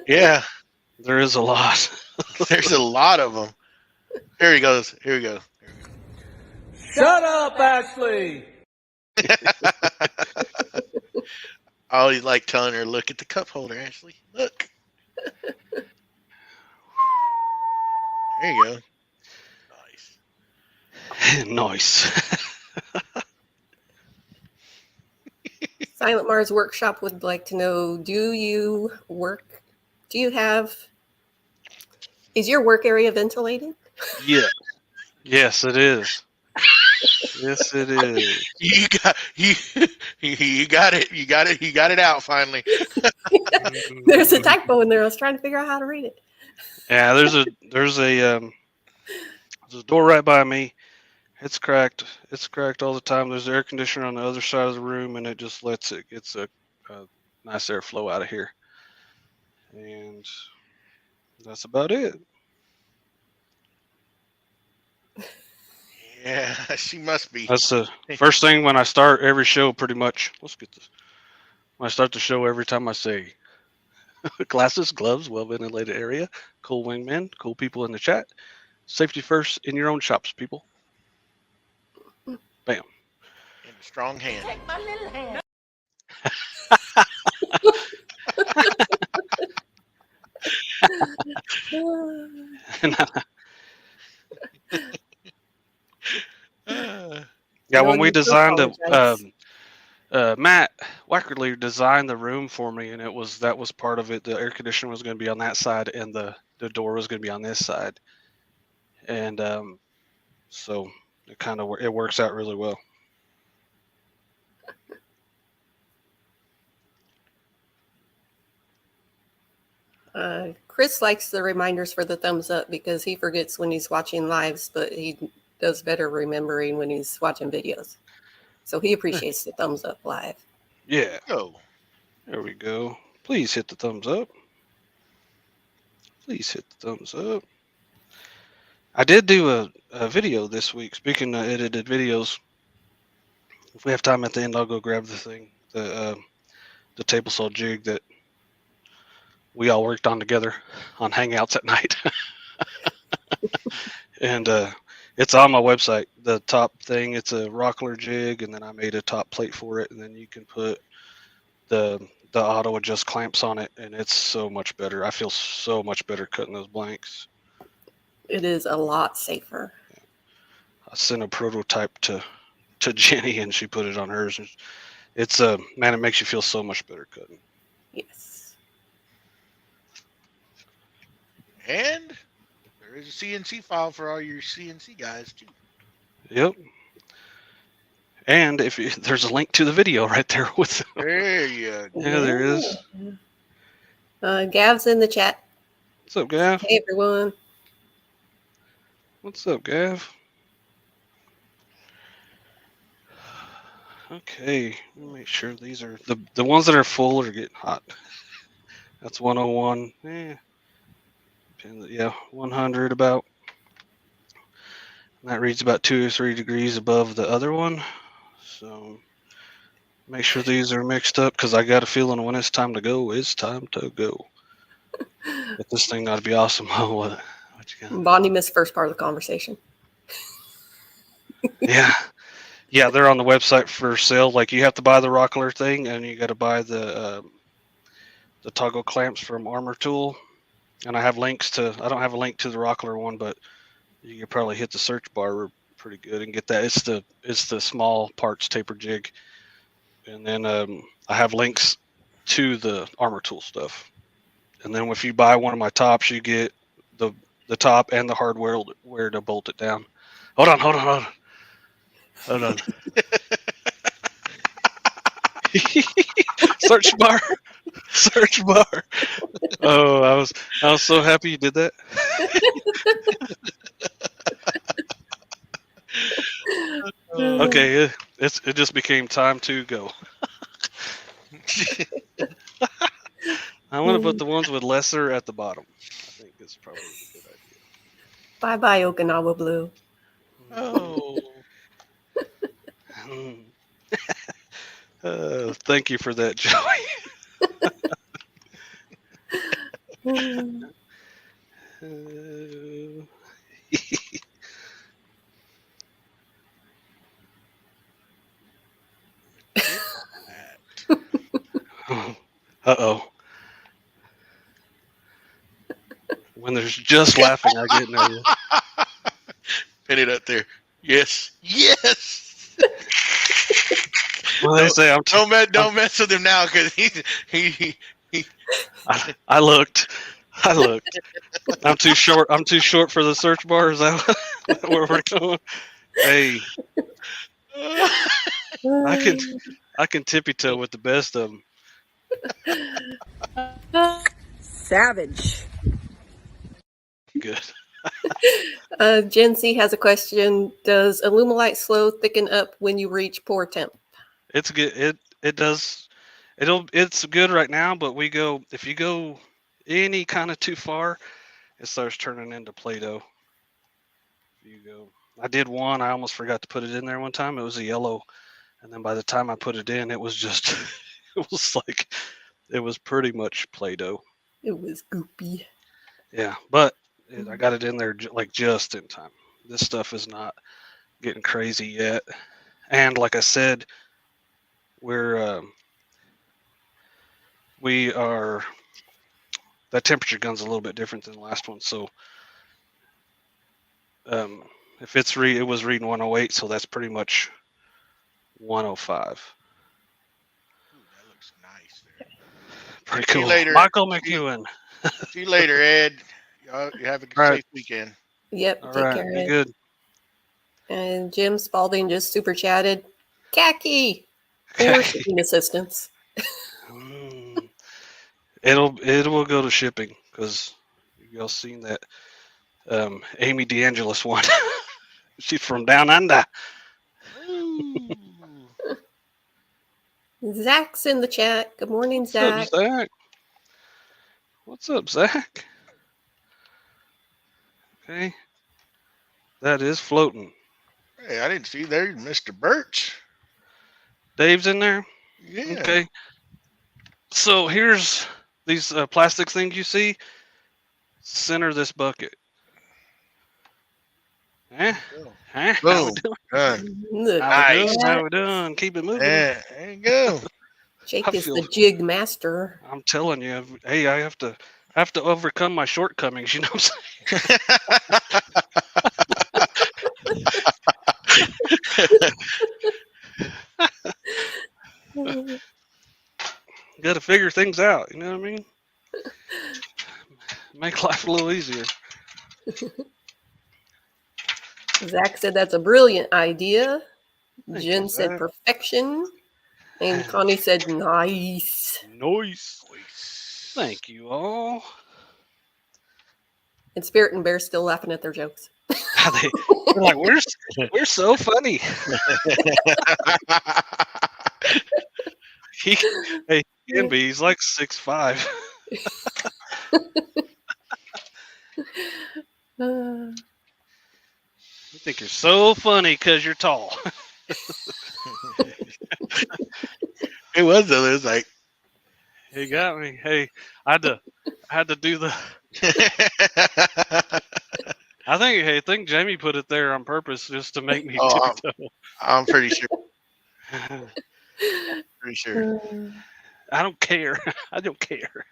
Yeah,
There is a lot.
there's a lot of them. Here he goes.
Shut up, Ashley!
I always like telling her, look at the cup holder, Ashley. Look. There you go. Nice.
Nice.
Silent Mars Workshop would like to know, is your work area ventilated?
Yeah. Yes, it is. Yes, it is.
You got it out finally.
There's a typo in there. I was trying to figure out how to read it.
Yeah, there's a door right by me. It's cracked. It's cracked all the time. There's air conditioner on the other side of the room, and it just gets a nice airflow out of here. And that's about it.
Yeah, she must be.
That's the first thing when I start every show, pretty much. Let's get this. When I start the show, every time I say glasses, gloves, well ventilated area, cool wingmen, cool people in the chat, safety first in your own shops, people. Bam.
In a strong hand.
Take my little hand.
Yeah,
No
when we
need to
designed
apologize.
Matt Wackerly designed the room for me, and that was part of it. The air conditioner was going to be on that side, and the door was going to be on this side, and so it works out really well.
Chris likes the reminders for the thumbs up because he forgets when he's watching lives, but he does better remembering when he's watching videos. So he appreciates the thumbs up live.
Yeah.
Go.
There we go. Please hit the thumbs up. Please hit the thumbs up. I did do a video this week. Speaking of edited videos, if we have time at the end, I'll go grab the thing, the table saw jig that we all worked on together on Hangouts at night. And it's on my website. The top thing, it's a rockler jig, and then I made a top plate for it, and then you can put the auto adjust clamps on it, and it's so much better. I feel so much better cutting those blanks.
It is a lot safer.
I sent a prototype to Jenny, and she put it on hers. It's man, it makes you feel so much better cutting.
Yes.
And there is a CNC file for all your CNC guys too.
Yep. And if you, there's a link to the video right there with
There you go.
yeah, there is.
Gav's in the chat.
What's up, Gav?
Hey, everyone.
What's up, Gav? Okay, let me make sure these are the ones that are full are getting hot. That's 101. Yeah, 100 about. And that reads about 2 or 3 degrees above the other one. So make sure these are mixed up because I got a feeling when it's time to go, it's time to go. But this thing ought to be awesome. Oh, what you got?
Bonnie missed the first part of the conversation.
Yeah. Yeah, they're on the website for sale. Like you have to buy the rockler thing and you got to buy the toggle clamps from Armor Tool. And I have links to, I don't have a link to the rockler one, but you could probably hit the search bar pretty good and get that. It's the small parts taper jig. And then I have links to the Armor Tool stuff. And then if you buy one of my tops, you get the top and the hardware where to bolt it down. Hold on. Search bar. Oh, I was so happy you did that. Okay, it just became time to go. I'm gonna put the ones with lesser at the bottom. I think it's probably a good idea.
Bye-bye, Okinawa Blue.
Oh.
Thank you for that, Joey. Uh-oh. When there's just laughing, I get nervous.
Pin it up there. Yes.
Well, they say I'm
Don't mess with him now because he.
I looked. I'm too short. I'm too short for the search bar. Is that where we're going? Hey, I can tippy toe with the best of them.
Savage.
Good.
Gen C has a question. Does Alumalite slow thicken up when you reach pour temp?
It's good. It does. It's good right now, but if you go any kind of too far, it starts turning into Play-Doh. I did one. I almost forgot to put it in there one time. It was a yellow, and then by the time I put it in, it was just it was pretty much Play-Doh.
It was goopy.
Yeah, but I got it in there just in time. This stuff is not getting crazy yet, and like I said, we are that temperature gun's a little bit different than the last one. So if it was reading 108, so that's pretty much 105.
Ooh, that looks nice there.
Pretty
See you
cool.
later.
Michael McEwen.
See you later, Ed. You have a safe weekend.
Yep.
All
take
right,
care.
be
Ed.
good.
And Jim Spalding just super chatted. Khaki for shipping assistance.
It will go to shipping because y'all seen that Amy DeAngelis one. She's from down under.
Zach's in the chat. Good morning, Zach.
What's up, Zach? What's up, Zach? Okay. That is floating.
Hey, I didn't see there, Mr. Birch.
Dave's in there?
Yeah.
Okay. So here's these plastic things you see. Center this bucket. How we doing?
Nice.
How we doing? Keep it moving.
Yeah, there you go.
Jake
I
is
feel-
the jig master.
I'm telling you, hey, I have to overcome my shortcomings. You know what I'm saying? Got to figure things out. You know what I mean? Make life a little easier.
Zach said that's a brilliant idea. Jen said perfection. And Connie said nice.
Nice. Thank you all.
And Spirit and Bear still laughing at their jokes.
They're like, we're so funny. He can be. He's like 6'5". You think you're so funny because you're tall.
It was though. It was like
He got me. Hey, I had to do the. I think Jamie put it there on purpose just to make me tiptoe.
I'm pretty sure. Pretty sure.
I don't care. I don't care.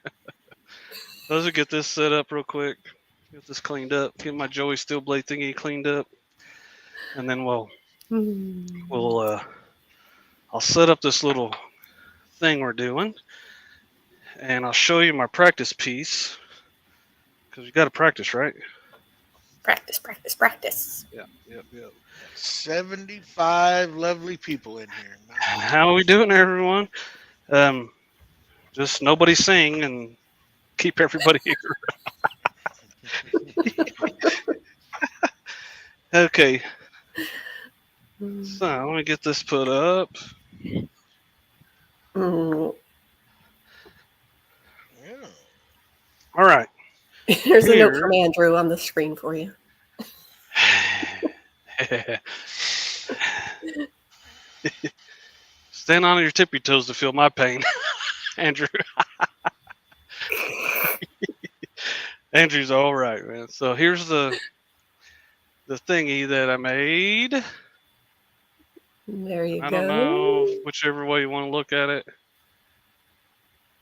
Let's get this set up real quick. Get this cleaned up. Get my Joey Steel Blade thingy cleaned up, and then we'll I'll set up this little thing we're doing, and I'll show you my practice piece because you got to practice, right?
Practice, practice, practice.
Yep.
75 lovely people in here.
How are we doing, everyone? Just nobody sing and keep everybody here. Okay. So let me get this put up.
Mm.
Yeah.
All right.
There's a note from Andrew on the screen for you.
Stand on your tippy toes to feel my pain, Andrew. Andrew's all right, man. So here's the thingy that I made.
There you go.
I don't know whichever way you want to look at it,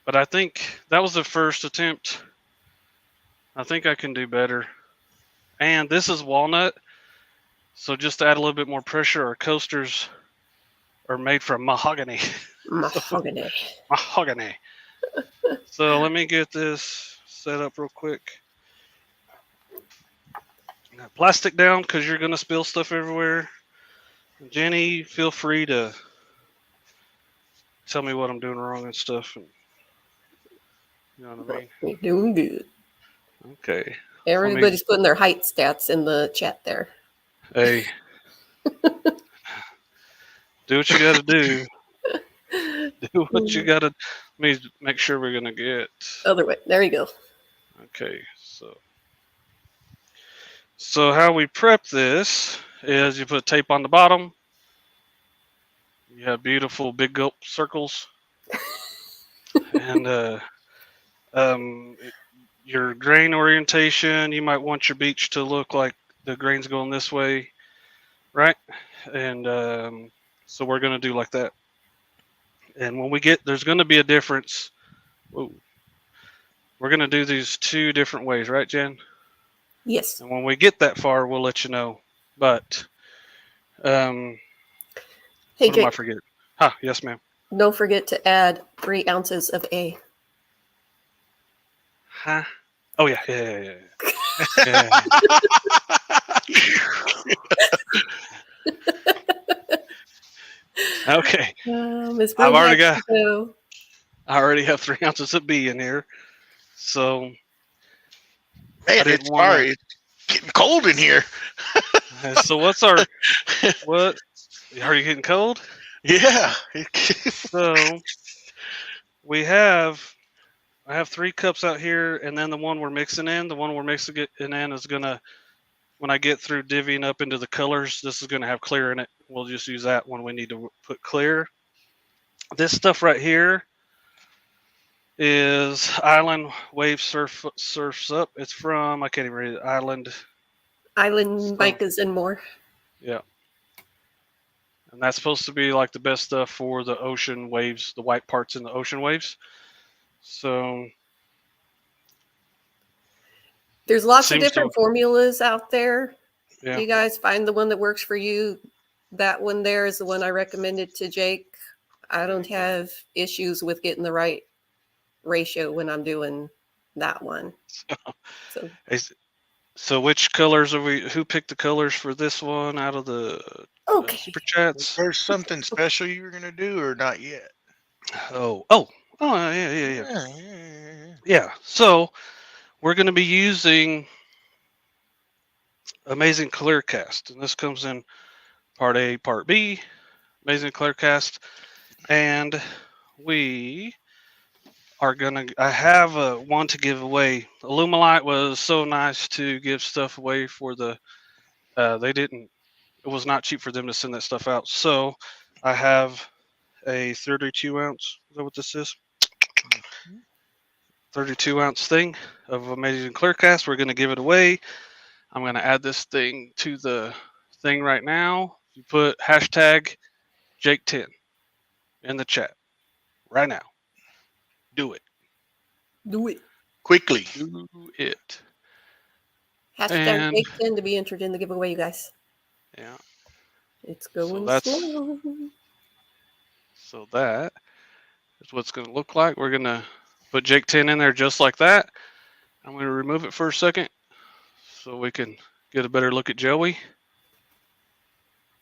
but I think that was the first attempt. I think I can do better. And this is walnut, so just to add a little bit more pressure, our coasters are made from mahogany.
Mahogany.
Mahogany. So let me get this set up real quick. Now, plastic down because you're going to spill stuff everywhere. Jenny, feel free to tell me what I'm doing wrong and stuff. And, you know what I mean?
You're doing good.
Okay.
Everybody's putting their height stats in the chat there.
Hey. Do what you got to do. Do what you got to. Let me make sure we're going to get.
Other way. There you go.
Okay. So how we prep this is you put tape on the bottom. You have beautiful big gulp circles. And your grain orientation, you might want your beach to look like the grain's going this way, right? And so we're going to do like that. And when we get, there's going to be a difference. Whoa. We're going to do these two different ways, right, Jen?
Yes.
And when we get that far, we'll let you know. But,
hey,
what am I
Jake,
forgetting? Yes, ma'am.
don't forget to add 3 ounces of A.
Huh? Oh, yeah. Yeah. Okay.
I
already have 3 ounces of B in here. So,
Man, it's getting cold in here.
So what? Are you getting cold?
Yeah.
So I have 3 cups out here, and then the one we're mixing in it in is gonna, when I get through divvying up into the colors, this is gonna have clear in it. We'll just use that when we need to put clear. This stuff right here is Island Wave Surfs Up. It's from, I can't even read it, Island
Micahs and more.
Yeah. And that's supposed to be like the best stuff for the ocean waves, the white parts in the ocean waves. So
there's lots of different formulas out there.
Yeah.
You guys find the one that works for you. That one there is the one I recommended to Jake. I don't have issues with getting the right ratio when I'm doing that one.
So which colors who picked the colors for this one out of the
Okay.
Super
Was
chats.
there something special you were gonna do or not yet?
Oh, yeah.
Yeah.
Yeah. So we're going to be using Amazing Clear Cast, and this comes in part A, part B. Amazing Clear Cast, and we are gonna. I have one to give away. Alumalite was so nice to give stuff away for the. They didn't. It was not cheap for them to send that stuff out. So I have a 32 ounce. Is that what this is? 32 ounce thing of Amazing Clear Cast. We're gonna give it away. I'm gonna add this thing to the thing right now. You put hashtag Jake10 in the chat right now. Do it.
Do it.
Quickly.
Do it.
Hashtag
And-
Jake10 to be entered in the giveaway, you guys.
Yeah.
It's going
that's-
slow.
So that is what it's going to look like. We're going to put Jake10 in there just like that. I'm going to remove it for a second so we can get a better look at Joey.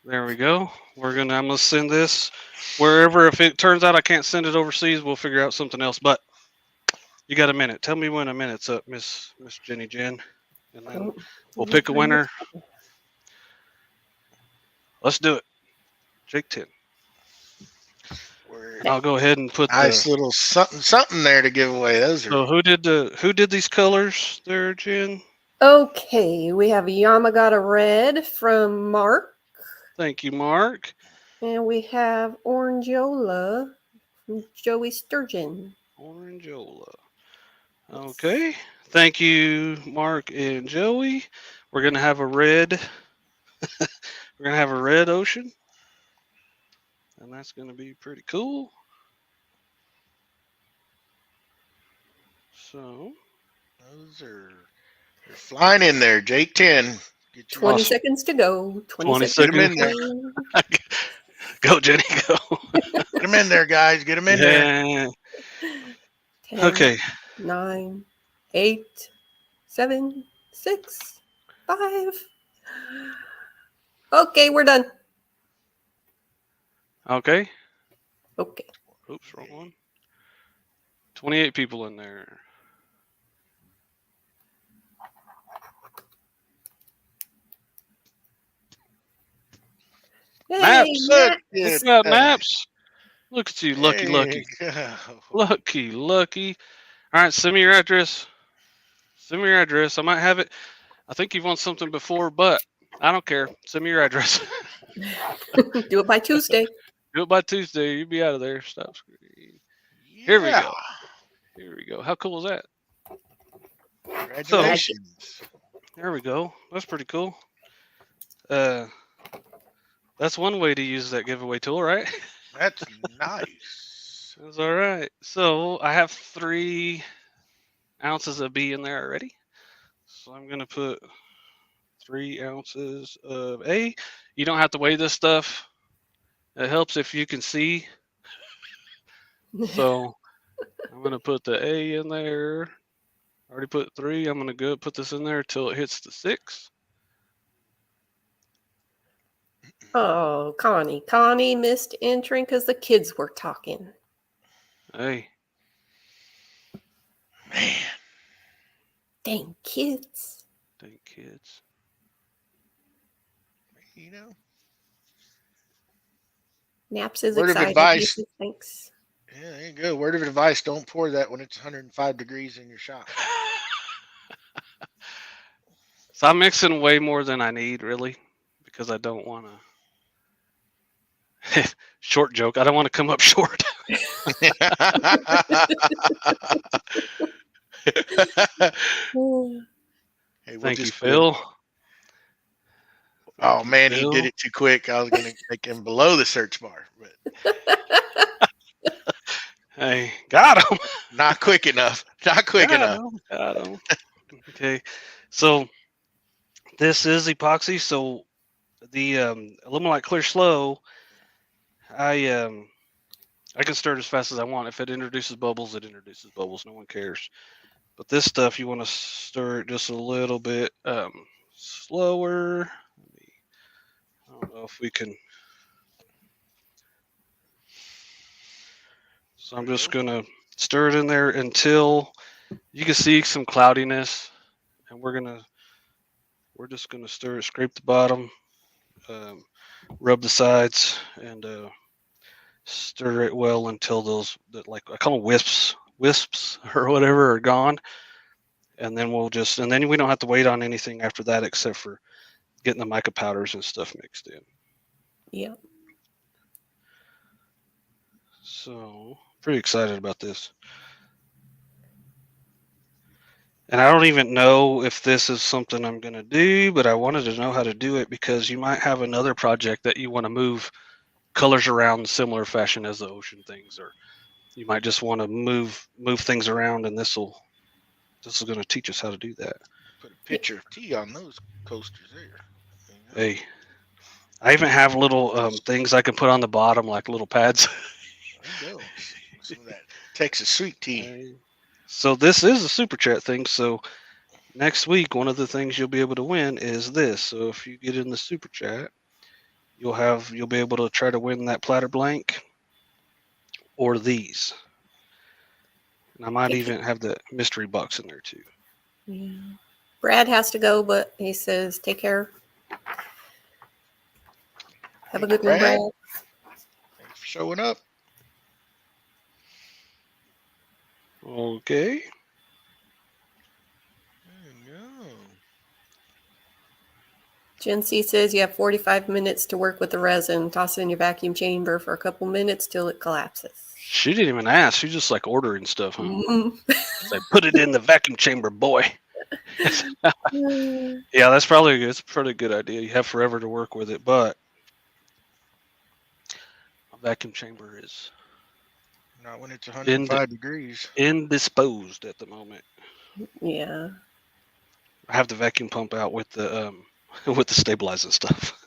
There we go. I'm going to send this wherever. If it turns out I can't send it overseas, we'll figure out something else. But you got a minute. Tell me when a minute's up, Miss Jenny Jen. And then we'll pick a winner. Let's do it. Jake10. I'll go ahead and put
Nice little something there to give away. Those are.
So who did these colors there, Jen?
Okay, we have Yamagata Red from Mark.
Thank you, Mark.
And we have Orangeola from Joey Sturgeon.
Orangeola. Okay. Thank you, Mark and Joey. We're gonna have a red. We're gonna have a red ocean, and that's gonna be pretty cool. So
Those are. They're flying in there. Jake10. Get
20
Awesome.
seconds to go.
20
Get them in there.
Go, Jenny, go.
Get them in there, guys. Get them in there.
Yeah.
10,
Okay.
9, 8, 7, 6, 5. Okay, we're done.
Okay.
Okay.
Oops, wrong one. 28 people in there. Naps.
Matt.
What's up, Naps? Look at you, lucky. Lucky. All right, send me your address. Send me your address. I might have it. I think you've won something before, but I don't care. Send me your address.
Do it by Tuesday.
Do it by Tuesday. You'll be out of there. Stop screen. Here we go. Here we go. How cool is that?
Congratulations.
There we go. That's pretty cool. That's one way to use that giveaway tool, right?
That's nice.
That's all right. So I have 3 ounces of B in there already. So I'm going to put 3 ounces of A. You don't have to weigh this stuff. It helps if you can see. So I'm going to put the A in there. I already put 3. I'm going to go put this in there till it hits the 6.
Oh, Connie. Connie missed entering because the kids were talking.
Hey.
Man.
Dang kids.
Dang kids.
You know.
Naps is
Word of
excited.
advice.
He says thanks.
Yeah, there you go. Word of advice: don't pour that when it's 105 degrees in your shop.
So I'm mixing way more than I need, really, because I don't want to. Short joke. I don't want to come up short.
Hey,
Thank you, Phil.
Oh man, he
Phil.
did it too quick. I was gonna make him below the search bar, but
Hey, got him.
not quick enough. Not quick enough.
Got him. Okay, so this is epoxy. So the Alumalite Clear Slow, I can stir it as fast as I want. If it introduces bubbles, it introduces bubbles. No one cares. But this stuff, you want to stir it just a little bit slower. don't know if we can. So I'm just gonna stir it in there until you can see some cloudiness, and we're just gonna stir it, scrape the bottom, rub the sides, and stir it well until those like I call them wisps or whatever are gone, and then and then we don't have to wait on anything after that except for getting the mica powders and stuff mixed in.
Yeah.
So pretty excited about this. And I don't even know if this is something I'm going to do, but I wanted to know how to do it because you might have another project that you want to move colors around in similar fashion as the ocean things, or you might just want to move things around, and this is going to teach us how to do that.
Put a picture of tea on those coasters there.
Hey, I even have little things I can put on the bottom, like little pads.
There you go. Some of that Texas sweet tea.
So this is a super chat thing. So next week, one of the things you'll be able to win is this. So if you get in the super chat, you'll be able to try to win that platter blank or these. And I might even have the mystery box in there too.
Yeah. Brad has to go, but he says, take care. Have a good one, Brad.
Thanks for showing up.
Okay.
There you go.
Jen C says you have 45 minutes to work with the resin. Toss it in your vacuum chamber for a couple minutes till it collapses.
She didn't even ask. She just like ordering stuff, huh?
Mm-hmm.
It's like, put it in the vacuum chamber, boy. Yeah, it's a pretty good idea. You have forever to work with it, but a vacuum chamber is
not when it's 105 degrees.
Indisposed at the moment.
Yeah.
I have the vacuum pump out with the stabilizing stuff.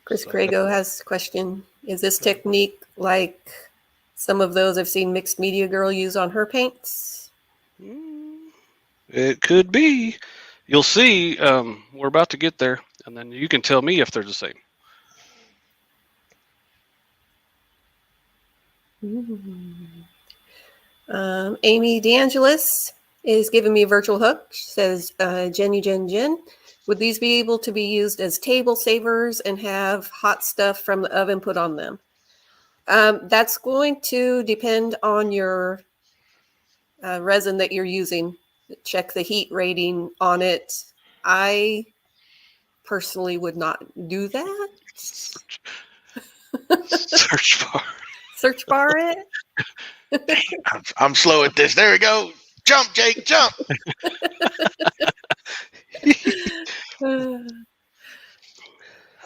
Chris Crago has a question. Is this technique like some of those I've seen Mixed Media Girl use on her paints?
It could be. You'll see. We're about to get there, and then you can tell me if they're the same.
Amy DeAngelis is giving me a virtual hook. She says, Jen, would these be able to be used as table savers and have hot stuff from the oven put on them? That's going to depend on your resin that you're using. Check the heat rating on it. I personally would not do that.
Search bar.
Search bar it.
I'm slow at this. There we go. Jump, Jake, jump.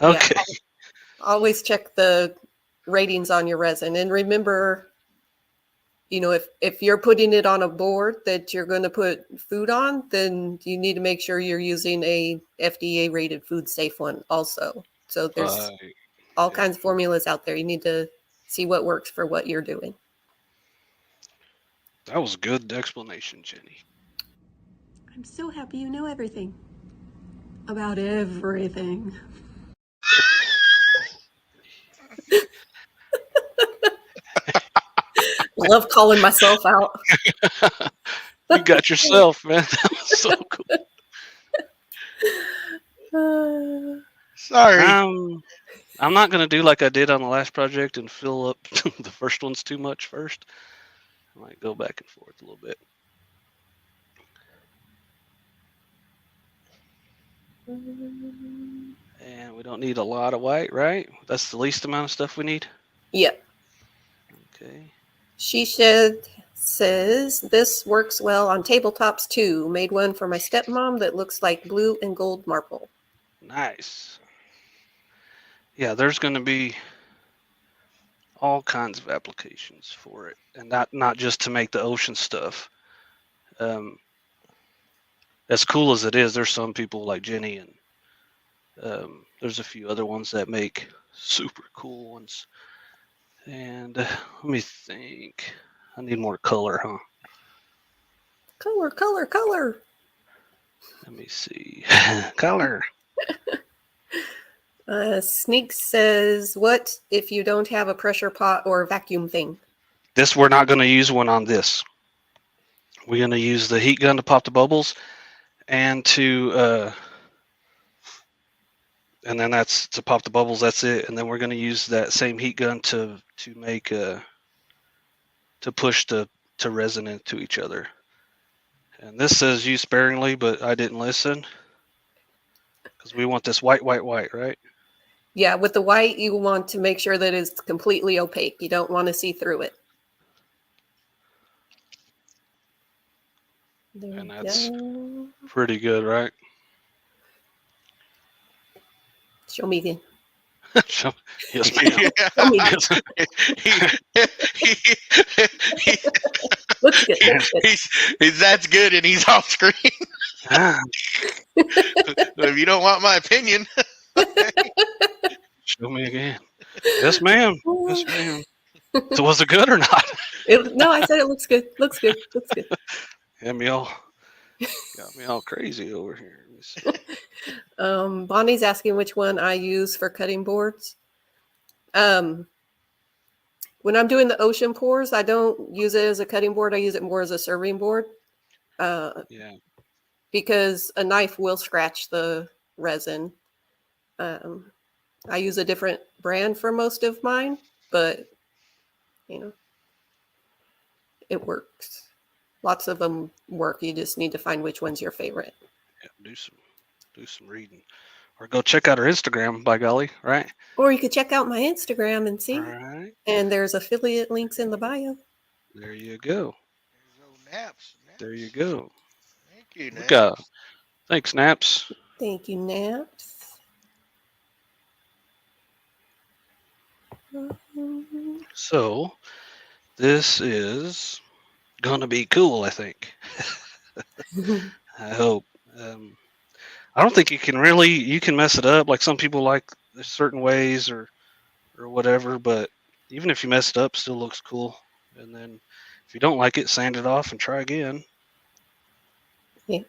Okay.
Yeah, always check the ratings on your resin. And remember, if you're putting it on a board that you're going to put food on, then you need to make sure you're using a FDA rated food safe one also. So there's all kinds of formulas out there. You need to see what works for what you're doing.
That was a good explanation, Jenny.
I'm so happy you know everything. About everything. Love calling myself out.
You got yourself, man. That was so cool.
Sorry.
I'm not going to do like I did on the last project and fill up the first ones too much first. I might go back and forth a little bit. And we don't need a lot of white, right? That's the least amount of stuff we need?
Yep.
Okay.
She says, this works well on tabletops too. Made one for my stepmom that looks like blue and gold marble.
Nice. Yeah, there's going to be all kinds of applications for it, and not just to make the ocean stuff. As cool as it is, there's some people like Jenny, and there's a few other ones that make super cool ones. And let me think. I need more color, huh?
Color.
Let me see. Color.
Sneak says, what if you don't have a pressure pot or vacuum thing?
This, we're not going to use one on this. We're going to use the heat gun to pop the bubbles, and and then that's to pop the bubbles. That's it. And then we're going to use that same heat gun to make to push to resin into each other. And this says use sparingly, but I didn't listen because we want this white, right?
Yeah, with the white, you want to make sure that it's completely opaque. You don't want to see through it. There
And
we
that's
go.
pretty good, right?
Show me again.
Yes, ma'am.
Show me. Looks good. Looks good.
That's good, and he's off screen. If you don't want my opinion,
Show me again. Yes, ma'am. Yes, ma'am. So was it good or not?
No, I said it looks good. Looks good. Looks good.
Got me all crazy over here.
Bonnie's asking which one I use for cutting boards. When I'm doing the ocean pours, I don't use it as a cutting board. I use it more as a serving board.
Yeah.
Because a knife will scratch the resin. I use a different brand for most of mine, but it works. Lots of them work. You just need to find which one's your favorite.
Yeah, do some reading, or go check out our Instagram. By golly, right?
Or you could check out my Instagram and see.
All right.
And there's affiliate links in the bio.
There you go.
Naps.
There you go.
Thank you, Naps.
Thanks, Naps.
Thank you, Naps.
So, this is gonna be cool, I think. I hope. I don't think you can mess it up. Like some people like certain ways or whatever, but even if you mess it up, it still looks cool. And then if you don't like it, sand it off and try again.
Yeah.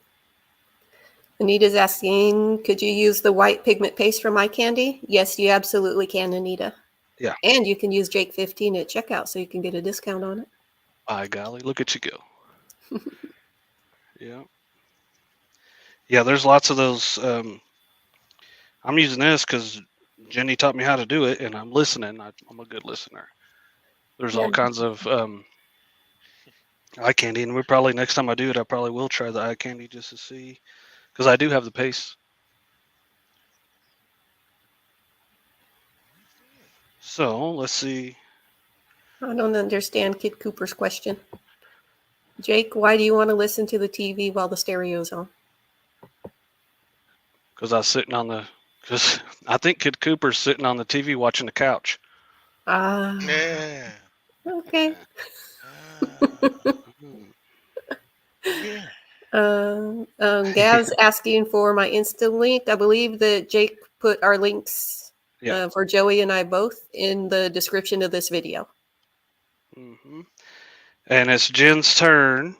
Anita's asking, could you use the white pigment paste from my candy? Yes, you absolutely can, Anita.
Yeah.
And you can use Jake 15 at checkout so you can get a discount on it.
By golly, look at you go. Yeah. Yeah, there's lots of those. I'm using this because Jenny taught me how to do it, and I'm listening. I'm a good listener. There's all kinds of eye candy, and next time I do it, I probably will try the eye candy just to see, because I do have the paste. So let's see.
I don't understand Kid Cooper's question. Jake, why do you want to listen to the TV while the stereo's on?
Because I think Kid Cooper's sitting on the TV watching the couch.
Yeah.
Okay. Gav's asking for my Insta link. I believe that Jake put our links for Joey and I both in the description of this video.
Mm-hmm. And it's Jen's turn,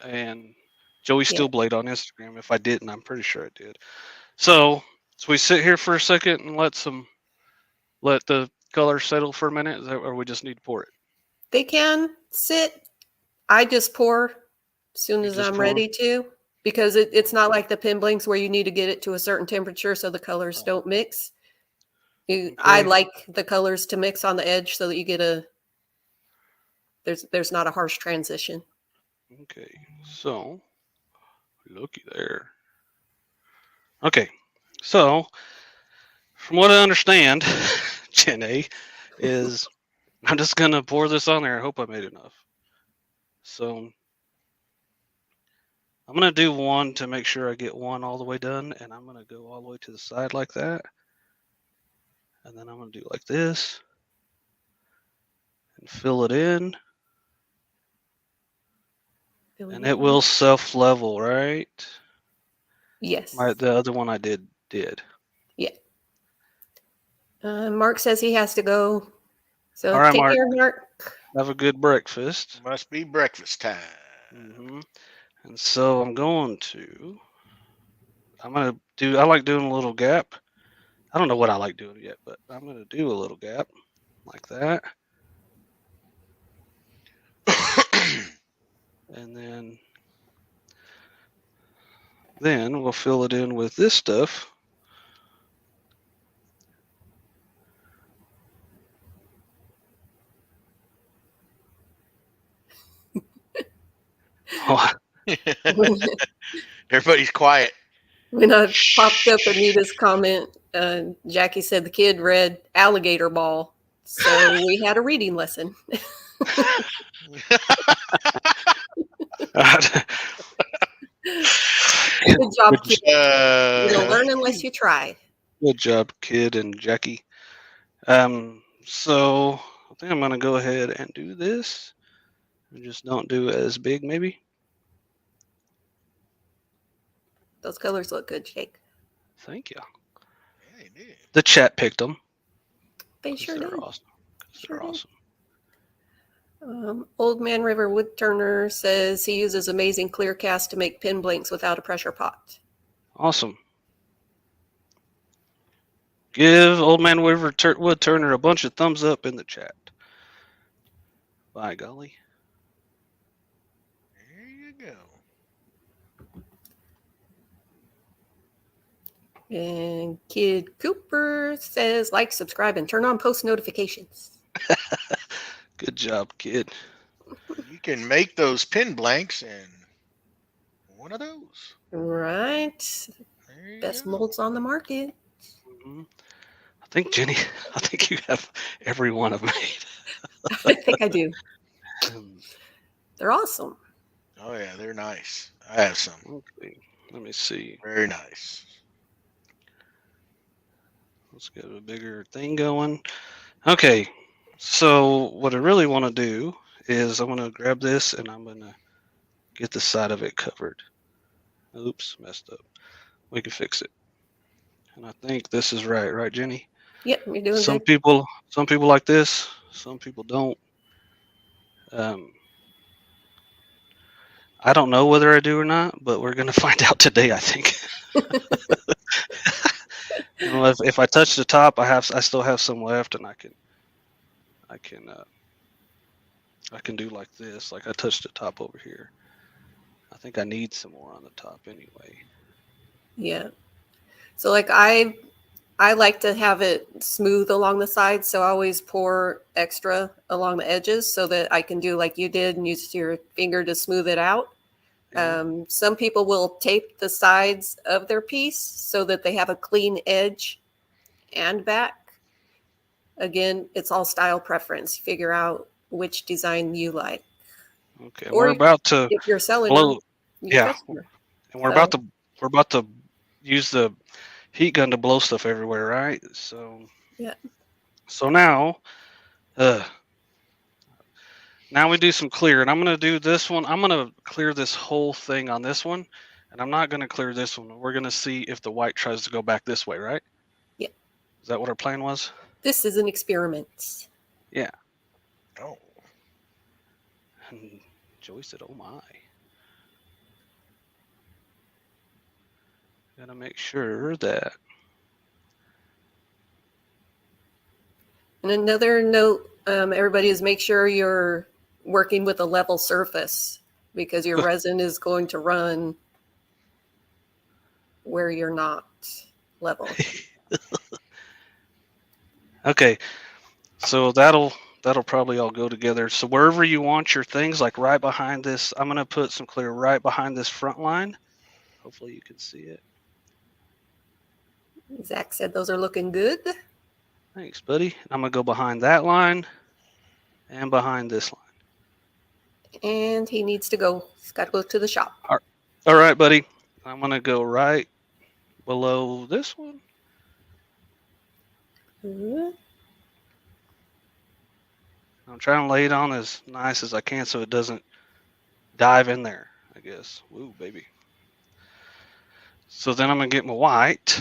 and Joey Steelblade on Instagram. If I didn't, I'm pretty sure I did. So we sit here for a second and let the color settle for a minute, or we just need to pour it?
They can sit. I just pour as soon as I'm ready to, because it's not like the pin blanks where you need to get it to a certain temperature so the colors don't mix. I like the colors to mix on the edge so that you get there's not a harsh transition.
Okay, so looky there. Okay, so from what I understand, Jenny, is I'm just gonna pour this on there. I hope I made enough. So I'm gonna do one to make sure I get one all the way done, and I'm gonna go all the way to the side like that, and then I'm gonna do like this and fill it in. And it will self-level, right?
Yes.
The other one I did.
Yeah. Mark says he has to go. So
all right,
take
Mark.
care, Mark.
Have a good breakfast.
Must be breakfast time.
Mm-hmm. And so I like doing a little gap. I don't know what I like doing yet, but I'm going to do a little gap like that. And then we'll fill it in with this stuff. Oh,
Everybody's quiet.
When I popped up Anita's comment, Jackie said the kid read alligator ball. So we had a reading lesson. Good job, kid. You don't learn unless you try.
Good job, kid and Jackie. So I think I'm going to go ahead and do this. Just don't do it as big, maybe.
Those colors look good, Jake.
Thank you.
Yeah, you did.
The chat picked them.
They sure
They're
did.
awesome.
Sure
They're
did.
awesome.
Old Man River Woodturner says he uses amazing clear cast to make pin blanks without a pressure pot.
Awesome. Give Old Man Woodturner a bunch of thumbs up in the chat. By golly.
There you go.
And Kid Cooper says like, subscribe, and turn on post notifications.
Good job, kid.
You can make those pin blanks in one of those.
Right.
There you
Best
go.
molds on the market.
Mhm. I think, Jenny, I think you have every one I've made.
I think I do.
Um,
They're awesome.
Oh yeah, they're nice. I have some.
Okay, let me see.
Very nice.
Let's get a bigger thing going. Okay, so what I really want to do is I'm going to grab this and I'm going to get the side of it covered. Oops, messed up. We can fix it. And I think this is right, Jenny?
Yep, you're doing
Some
good.
people like this. Some people don't. I don't know whether I do or not, but we're going to find out today, I think. You know, if I touch the top, I still have some left, and I can do like this. Like I touched the top over here. I think I need some more on the top anyway.
Yeah. So like I like to have it smooth along the sides, so I always pour extra along the edges so that I can do like you did and use your finger to smooth it out.
Yeah.
Some people will tape the sides of their piece so that they have a clean edge and back. Again, it's all style preference. Figure out which design you like.
Okay, and
Or
we're about to
if you're selling
blow.
them, your
Yeah,
customer.
and we're
So-
about to use the heat gun to blow stuff everywhere, right? So
Yeah.
So now we do some clear, and I'm going to do this one. I'm going to clear this whole thing on this one, and I'm not going to clear this one. We're going to see if the white tries to go back this way, right?
Yeah.
Is that what our plan was?
This is an experiment.
Yeah.
Oh.
And Joey said, "Oh my." Gotta make sure that.
And another note, everybody, is make sure you're working with a level surface because your resin is going to run where you're not level.
Okay, so that'll probably all go together. So wherever you want your things, like right behind this, I'm gonna put some clear right behind this front line. Hopefully you can see it.
Zach said those are looking good.
Thanks, buddy. I'm gonna go behind that line and behind this line.
And he needs to go. He's got to go to the shop.
All right, buddy. I'm gonna go right below this one.
Mhm.
I'm trying to lay it on as nice as I can so it doesn't dive in there, I guess. Woo, baby. So then I'm gonna get my white.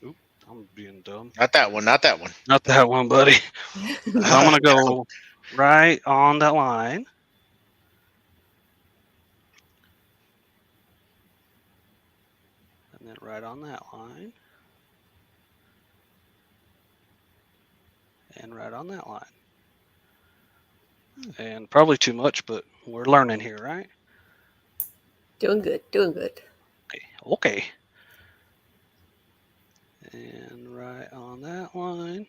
Oop, I'm being dumb.
Not that one. Not that one.
Not that one, buddy. So I'm gonna go right on that line. And then right on that line. and right on that line. And probably too much, but we're learning here, right?
Doing good, doing good.
Okay. And right on that line.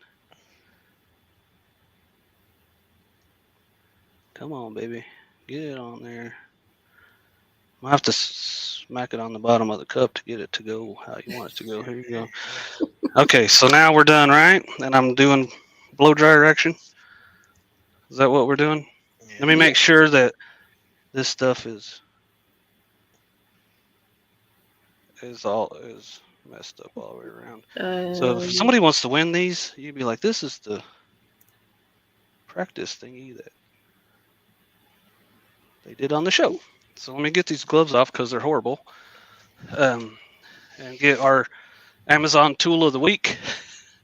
Come on, baby. Get it on there. I'll have to smack it on the bottom of the cup to get it to go how you want it to go. Here you go. Okay, so now we're done, right? And I'm doing blow dryer action. Is that what we're doing?
Yeah.
Let me make sure that this stuff is messed up all the way around. So if somebody wants to win these, you'd be like, this is the practice thingy that they did on the show. So let me get these gloves off because they're horrible. And get our Amazon tool of the week.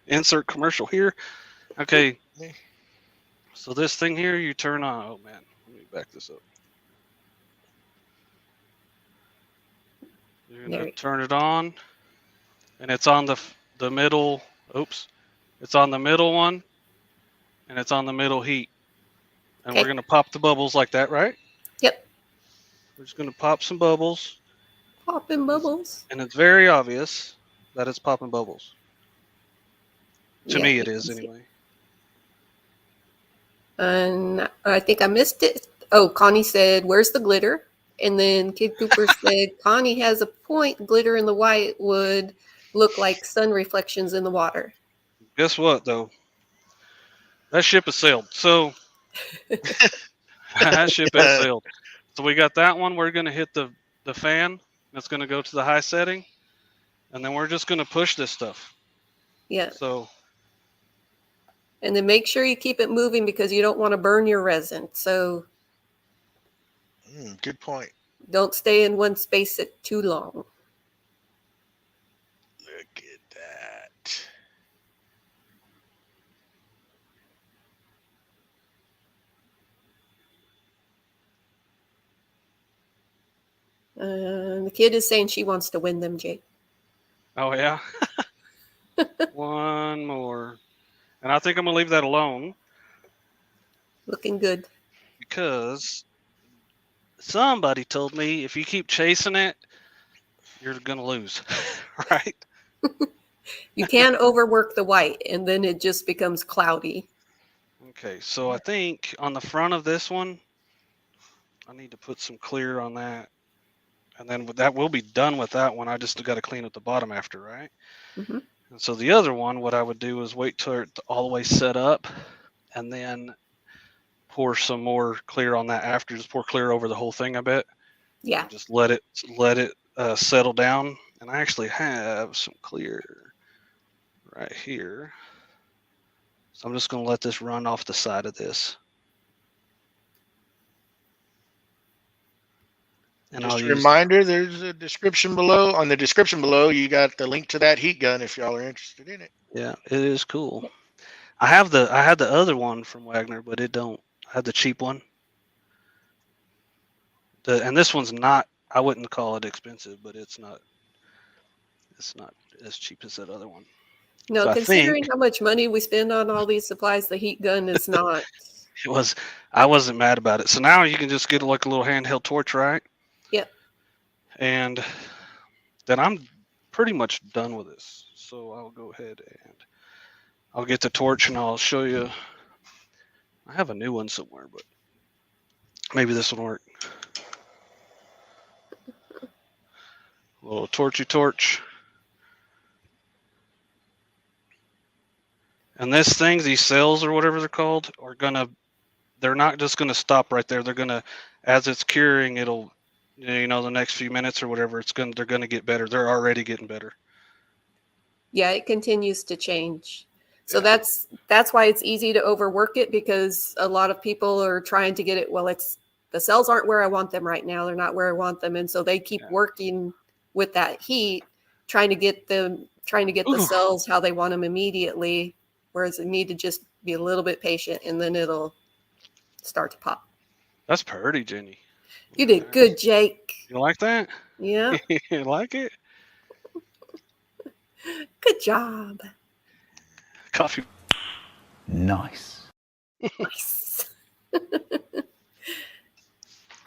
Insert commercial here. Okay. So this thing here, you turn on. Oh man, let me back this up. You're gonna turn it on, and it's on the middle. Oops, it's on the middle one, and it's on the middle heat. And we're gonna pop the bubbles like that, right?
Yep.
We're just gonna pop some bubbles.
Popping bubbles.
And it's very obvious that it's popping bubbles. To me, it is anyway.
And I think I missed it. Oh, Connie said, "Where's the glitter?" And then Kid Cooper said, "Connie has a point. Glitter in the white would look like sun reflections in the water."
Guess what, though? That ship has sailed. So that ship has sailed. So we got that one. We're going to hit the fan. It's going to go to the high setting. And then we're just going to push this stuff.
Yeah.
So.
And then make sure you keep it moving because you don't want to burn your resin. So.
Good point.
Don't stay in one space too long.
Look at that.
The kid is saying she wants to win them, Jake.
Oh, yeah? One more. And I think I'm going to leave that alone.
Looking good.
Because somebody told me if you keep chasing it, you're going to lose. Right?
You can overwork the white, and then it just becomes cloudy.
Okay, so I think on the front of this one, I need to put some clear on that. And then that will be done with that one. I just got to clean up the bottom after, right?
Mm-hmm.
And so the other one, what I would do is wait till it's all the way set up and then pour some more clear on that after. Just pour clear over the whole thing, I bet.
Yeah.
And just let it settle down. And I actually have some clear right here. So I'm just going to let this run off the side of this. And
just a reminder, there's a description below. On the description below, you got the link to that heat gun if y'all are interested in it.
Yeah, it is cool. I had the other one from Wagner, but it don't. I had the cheap one. And this one's not. I wouldn't call it expensive, but it's not as cheap as that other one.
No,
so
considering how much money we spend on all these supplies, the heat gun is not.
It was. I wasn't mad about it. So now you can just get like a little handheld torch, right?
Yep.
And then I'm pretty much done with this. So I'll go ahead and I'll get the torch and I'll show you. I have a new one somewhere, but maybe this will work. A little torchy torch. And this thing, these cells or whatever they're called, they're not just gonna stop right there. They're gonna, as it's curing, it'll, the next few minutes or whatever, they're gonna get better. They're already getting better.
Yeah, it continues to change. So that's why it's easy to overwork it, because a lot of people are trying to get it. Well, the cells aren't where I want them right now. They're not where I want them. And so they keep working with that heat, trying to get the cells how they want them immediately. Whereas they need to just be a little bit patient and then it'll start to pop.
That's pretty, Jenny.
You did good, Jake.
You like that?
Yeah.
You like it?
Good job.
Coffee.
Nice.
Nice.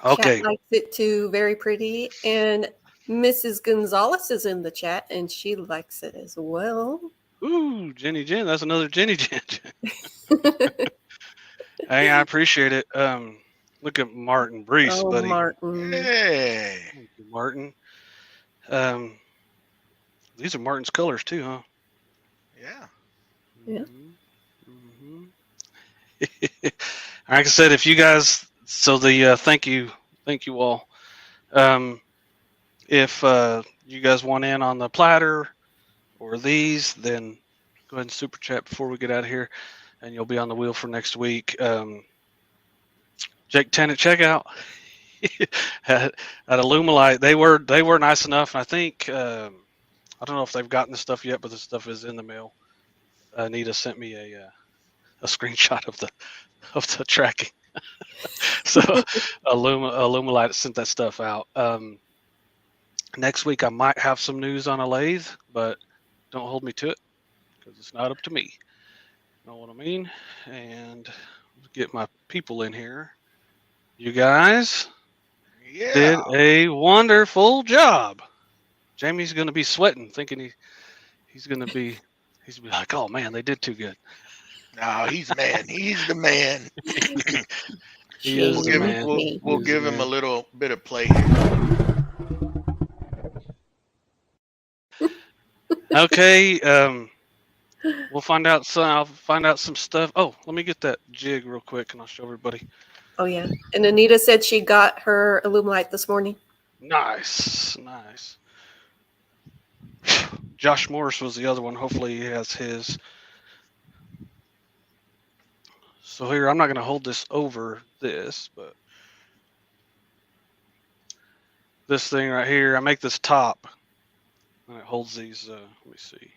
Okay.
Chat likes it too. Very pretty. And Mrs. Gonzalez is in the chat, and she likes it as well.
Ooh, Jenny Jen. That's another Jenny Jen. Hey, I appreciate it. Look at Martin Brees,
Oh,
buddy.
Martin.
Hey.
Thank you, Martin. These are Martin's colors too, huh?
Yeah.
Yeah.
Mm-hmm. Like I said, if you guys, so the thank you all. If you guys want in on the platter or these, then go ahead and super chat before we get out of here, and you'll be on the wheel for next week. Jake Tennant checkout at Alumalite. They were nice enough. I think I don't know if they've gotten the stuff yet, but the stuff is in the mail. Anita sent me a screenshot of the tracking. So Alumalite sent that stuff out. Next week I might have some news on a lathe, but don't hold me to it because it's not up to me. Know what I mean? And get my people in here. You guys
Yeah.
did a wonderful job. Jamie's gonna be sweating, thinking he's gonna be like, oh man, they did too good.
No, he's the man. He's the man.
He is the man.
We'll
He is
give
the
him a
man.
little bit of play here.
Okay, we'll find out some. I'll find out some stuff. Oh, let me get that jig real quick, and I'll show everybody.
Oh, yeah. And Anita said she got her Alumalite this morning.
Nice. Josh Morris was the other one. Hopefully he has his. So here, I'm not going to hold this over this, but this thing right here, I make this top, and it holds these. Let me see.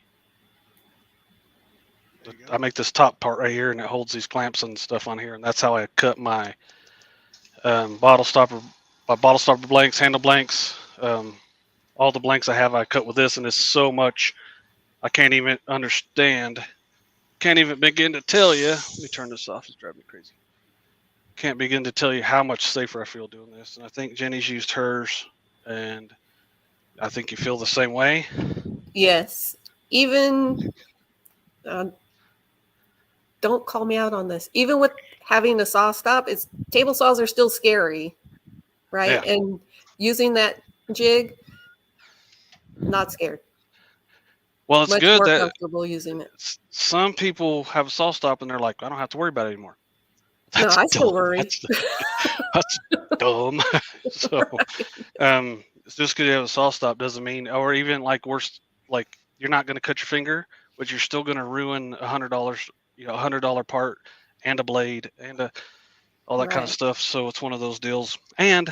I make this top part right here, and it holds these clamps and stuff on here, and that's how I cut my bottle stopper blanks, handle blanks. All the blanks I have, I cut with this, and it's so much I can't even understand. Can't even begin to tell you. Let me turn this off. It's driving me crazy. Can't begin to tell you how much safer I feel doing this. And I think Jenny's used hers, and I think you feel the same way.
Yes. Even, don't call me out on this. Even with having a saw stop, table saws are still scary, right?
Yeah.
And using that jig, not scared.
Well, it's
Much
good
more
that
comfortable using it.
some people have a saw stop and they're like, I don't have to worry about it anymore.
No, I still worry.
That's dumb. So, it's just because you have a saw stop doesn't mean, or even like worse, like you're not going to cut your finger, but you're still going to ruin $100, $100 part and a blade and all that kind of
Right.
stuff. So it's one of those deals. And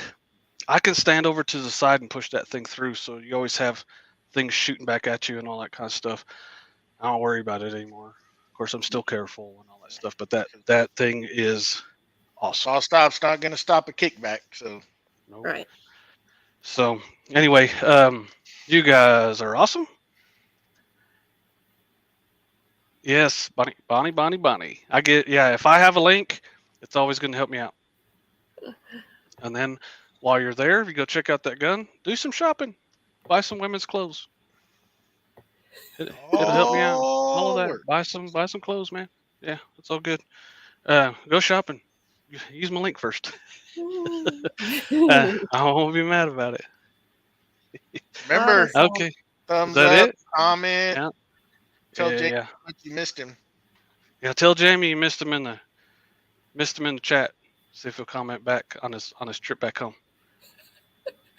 I can stand over to the side and push that thing through, so you always have things shooting back at you and all that kind of stuff. I don't worry about it anymore. Of course, I'm still careful and all that stuff, but that thing is awesome.
Saw stop's not going to stop a kickback. So
Nope.
Right.
So anyway, you guys are awesome. Yes, Bonnie. I get, if I have a link, it's always going to help me out. And then while you're there, if you go check out that gun, do some shopping, buy some women's clothes. It'll help me out. All of that.
work.
Buy some clothes, man. Yeah, it's all good. Go shopping. Use my link first. I won't be mad about it.
Remember,
Okay.
thumbs
Is that
up,
it?
comment.
Yeah.
Tell
Yeah,
Jake
yeah.
you missed him.
Yeah, tell Jamie you missed him in the chat. See if he'll comment back on his trip back home.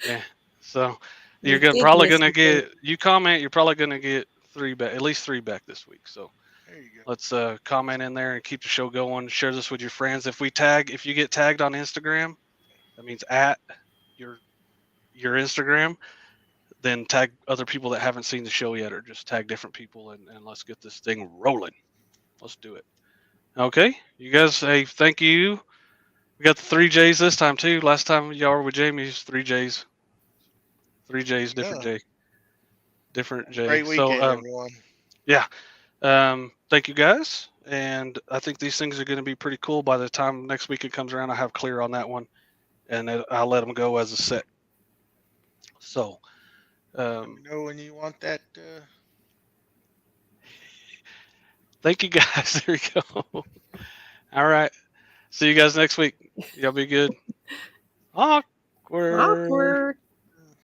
Yeah. So
You
you're
did
probably
miss
gonna
him,
get you comment. You're probably gonna get at least three back this week. So
There you go.
let's comment in there and keep the show going. Share this with your friends. If you get tagged on Instagram, that means at your Instagram. Then tag other people that haven't seen the show yet, or just tag different people, and let's get this thing rolling. Let's do it. Okay, you guys say thank you. We got the 3 J's this time too. Last time y'all were with Jamie's 3 J's. 3 J's, different J. Different J.
Great weekend, everyone.
Yeah. Thank you guys. and I think these things are going to be pretty cool. By the time next week it comes around, I have clear on that one, and I'll let them go as a set. So,
Let me know when you want that.
thank you guys. There you go. All right. See you guys next week. Y'all be good. Awkward.
Awkward.